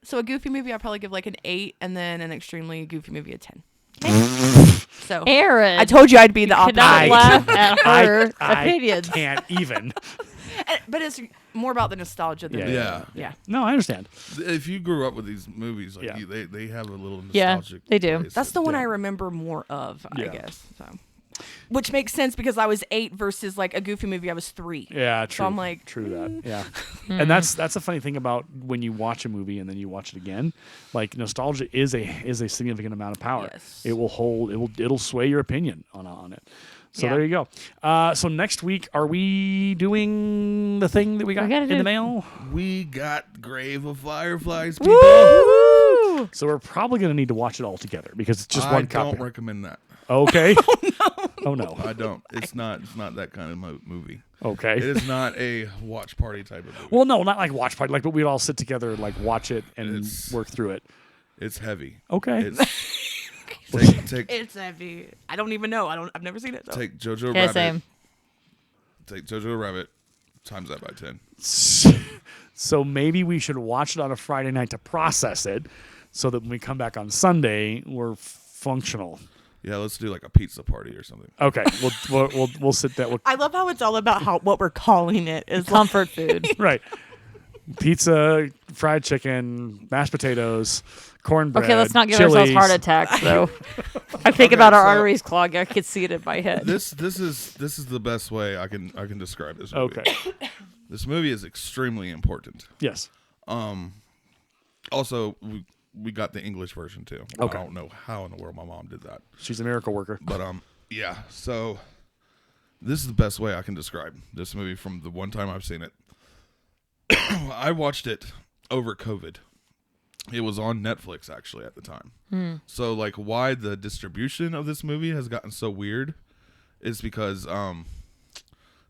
So a Goofy movie, I'll probably give like an 8, and then an extremely Goofy movie a 10. So Aaron, I told you I'd be the opposite. Cannot laugh at her opinions. I can't even. But it's more about the nostalgia than Yeah. No, I understand. If you grew up with these movies, like they have a little nostalgic. Yeah, they do. place. That's the one I remember more of, I guess. So, which makes sense because I was 8 versus like a Goofy movie, I was 3. Yeah, true. So I'm like, true that. Yeah, and that's a funny thing about when you watch a movie and then you watch it again. Like nostalgia is a significant amount of power. Yes. It will hold. It'll sway your opinion on it. So there you go. So next week, are we doing the thing that we got in the mail? We got Grave of Fireflies, people. Woo! So we're probably going to need to watch it all together because it's just one copy. I don't recommend that. Okay. Oh no. I don't. It's not that kind of movie. Okay. It is not a watch party type of movie. Well, no, not like watch party. Like, but we'd all sit together and like watch it and work through it. It's heavy. Okay. it's heavy. I don't even know. I've never seen it. So. Take Jojo Rabbit. Same. Take Jojo Rabbit. Times that by 10. So maybe we should watch it on a Friday night to process it, so that when we come back on Sunday, we're functional. Yeah, let's do like a pizza party or something. Okay, we'll sit there. I love how it's all about what we're calling it is Comfort food. Right. Pizza, fried chicken, mashed potatoes, cornbread. Okay, let's not give chilies. ourselves heart attacks though. I think about our arteries clogging. I could see it in my head. This is the best way I can describe this movie. Okay. This movie is extremely important. Yes. Also, we got the English version too. Okay. I don't know how in the world my mom did that. She's a miracle worker. But yeah. So this is the best way I can describe this movie from the one time I've seen it. I watched it over COVID. It was on Netflix actually at the time. So like why the distribution of this movie has gotten so weird is because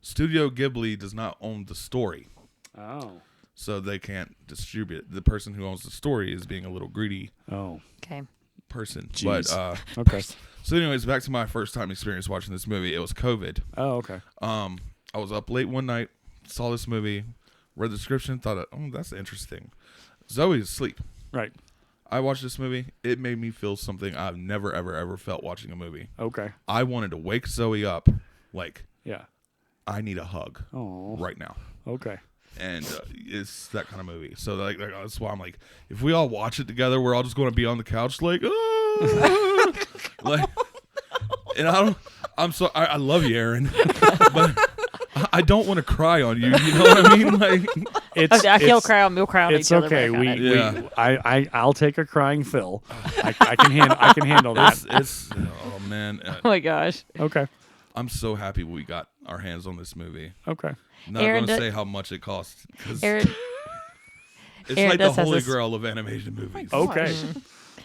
Studio Ghibli does not own the story. Oh. So they can't distribute it. The person who owns the story is being a little greedy Okay. person. Jeez. But Okay. so anyways, back to my first time experience watching this movie. It was COVID. Oh, okay. I was up late one night, saw this movie, read the description, thought, oh, that's interesting. Zoe's asleep. Right. I watched this movie. It made me feel something I've never, ever, ever felt watching a movie. Okay. I wanted to wake Zoe up like, Yeah. I need a hug right now. Okay. And it's that kind of movie. So like that's why I'm like, if we all watch it together, we're all just going to be on the couch like, oh. Like, and I love you, Aaron, but I don't want to cry on you. You know what I mean? Like, We'll cry on it's each other. okay. I'll take a crying Phil. I can handle that. It's oh man. Oh my gosh. Okay. I'm so happy we got our hands on this movie. Okay. Not Aaron, going to say how much it costs. Aaron, it's Aaron like the does have holy this- grail of animated movies. Okay.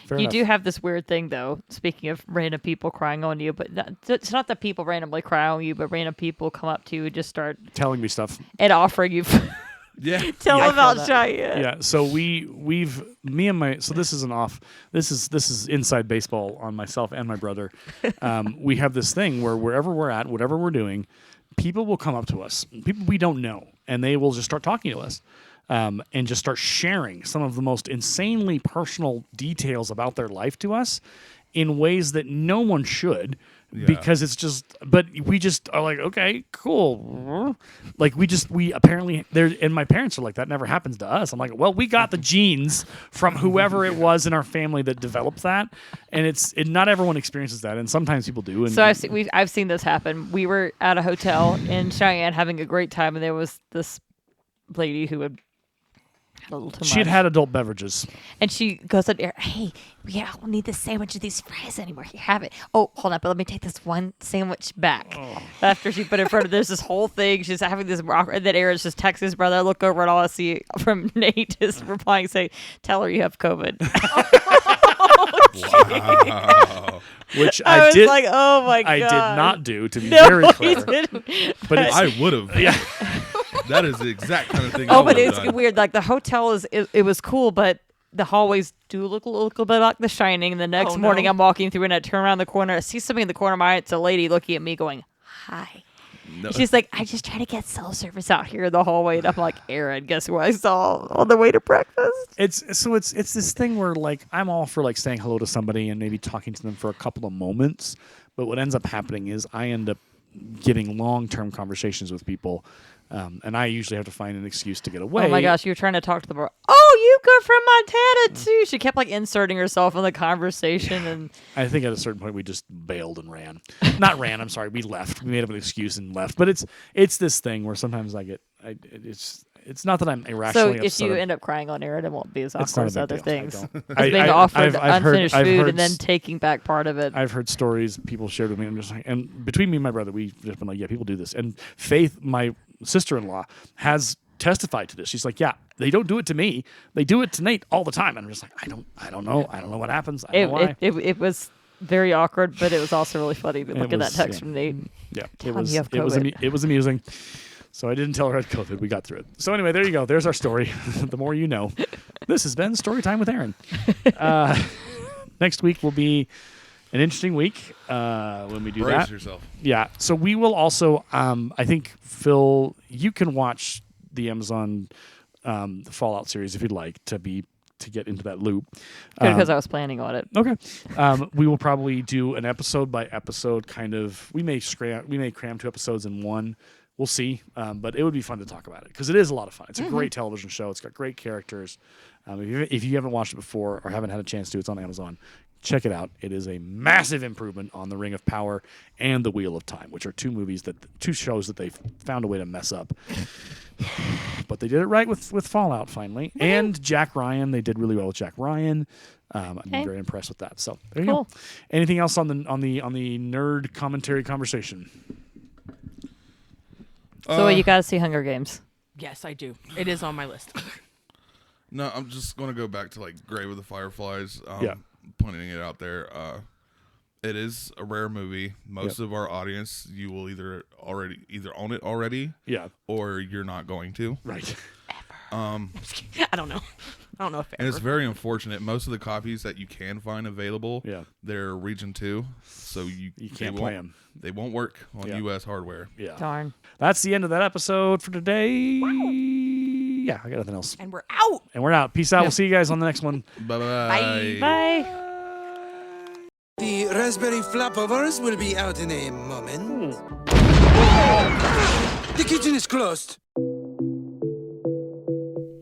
Fair you enough. do have this weird thing though. Speaking of random people crying on you, but it's not that people randomly cry on you, but random people come up to you and just start telling me stuff. and offering you. Yeah. Tell them about that. Cheyenne. Yeah. So me and my, so this is inside baseball on myself and my brother. We have this thing where wherever we're at, whatever we're doing, people will come up to us, people we don't know, and they will just start talking to us. And just start sharing some of the most insanely personal details about their life to us in ways that no one should, because it's just, but we just are like, okay, cool. Like we apparently there, and my parents are like, that never happens to us. I'm like, well, we got the genes from whoever it was in our family that developed that. And not everyone experiences that. And sometimes people do. And So I've seen this happen. We were at a hotel in Cheyenne having a great time, and there was this lady who had Had a little too She much. had adult beverages. And she goes up there, hey, we don't need this sandwich or these fries anymore. Here, have it. Oh, hold on, but let me take this one sandwich back. Oh. After she put it in front of, there's this whole thing. She's having this rock, and then Aaron's just texts his brother. I look over and all I see from Nate is replying saying, tell her you have COVID. Wow. Which I I was did. like, oh my God. I did not do, to be No, very he clear. didn't. But it's, I would have. yeah. That is the exact kind of thing. I Oh, but would've it's done. weird. Like the hotel it was cool, but the hallways do look a little bit like The Shining. And the next Oh, morning, no. I'm walking through and I turn around the corner. I see something in the corner of my eye. It's a lady looking at me, going, "Hi." No. She's like, "I just try to get cell service out here in the hallway." And I'm like, "Aaron, guess who I saw on the way to breakfast?" It's this thing where like I'm all for like saying hello to somebody and maybe talking to them for a couple of moments, but what ends up happening is I end up getting long-term conversations with people, and I usually have to find an excuse to get away. Oh my gosh, you were trying to talk to the bar. Oh, you go from Montana too. She kept like inserting herself in the conversation, and I think at a certain point we just bailed and ran. Not ran. I'm sorry. We left. We made up an excuse and left. But it's this thing where sometimes it's not that I'm so irrationally if upset. you end up crying on air, it won't be as It's not awkward a as big other deal. things. I don't- As being offered unfinished I've food heard and then taking back part of it. I've heard stories people shared with me. I'm just like, and between me and my brother, we've just been like, yeah, people do this. And Faith, my sister-in-law, has testified to this. She's like, yeah, they don't do it to me. They do it to Nate all the time. And I'm just like, I don't know. I don't know what happens. I don't know why. It was very awkward, but it was also really funny to look at that was, text yeah. from Nate. Yeah, Tell it him was you have it was COVID. it was amusing. So I didn't tell her I had COVID. We got through it. So anyway, there you go. There's our story. The more you know. This has been Story Time with Aaron. Next week will be an interesting week when we do Brace that. yourself. Yeah. So we will also, I think, Phil, you can watch the Amazon Fallout series if you'd like to get into that loop. Good, because I was planning on it. Okay. We will probably do an episode by episode kind of. We may cram 2 episodes in one. We'll see. But it would be fun to talk about it because it is a lot of fun. It's a great television show. It's got great characters. If you haven't watched it before or haven't had a chance to, it's on Amazon. Check it out. It is a massive improvement on The Ring of Power and The Wheel of Time, which are two shows that they've found a way to mess up. But they did it right with Fallout finally. And Jack Ryan, they did really well with Jack Ryan. I'm very impressed with that. So there you Cool. go. Anything else on the nerd commentary conversation? So you got to see Hunger Games. Yes, I do. It is on my list. No, I'm just going to go back to like Grave of the Fireflies. Yeah. Putting it out there. It is a rare movie. Most of our audience, you will either own it already, Yeah. or you're not going to. Right. I don't know. I don't know if And it's ever. very unfortunate. Most of the copies that you can find available, Yeah. they're Region 2, so you can't play 'em. They won't work on Yeah. U.S. hardware. Yeah. Darn. That's the end of that episode for today. Yeah, I got nothing else. And we're out. And we're out. Peace out. We'll see you guys on the next one. Bye-bye. Bye. The raspberry flapovers will be out in a moment. The kitchen is closed.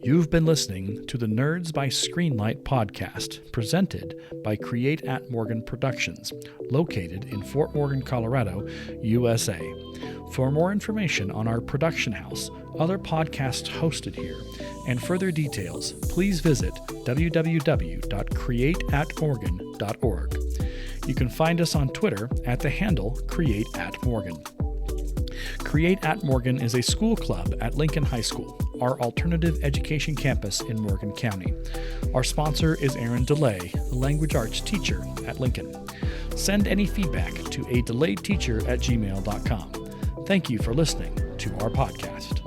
You've been listening to the Nerds by Screenlight podcast, presented by Create at Morgan Productions, located in Fort Morgan, Colorado, USA. For more information on our production house, other podcasts hosted here, and further details, please visit www.createatmorgan.org. You can find us on Twitter at the handle CreateAtMorgan. Create at Morgan is a school club at Lincoln High School, our alternative education campus in Morgan County. Our sponsor is Aaron DeLay, a language arts teacher at Lincoln. Send any feedback to adelayedteacher@gmail.com. Thank you for listening to our podcast.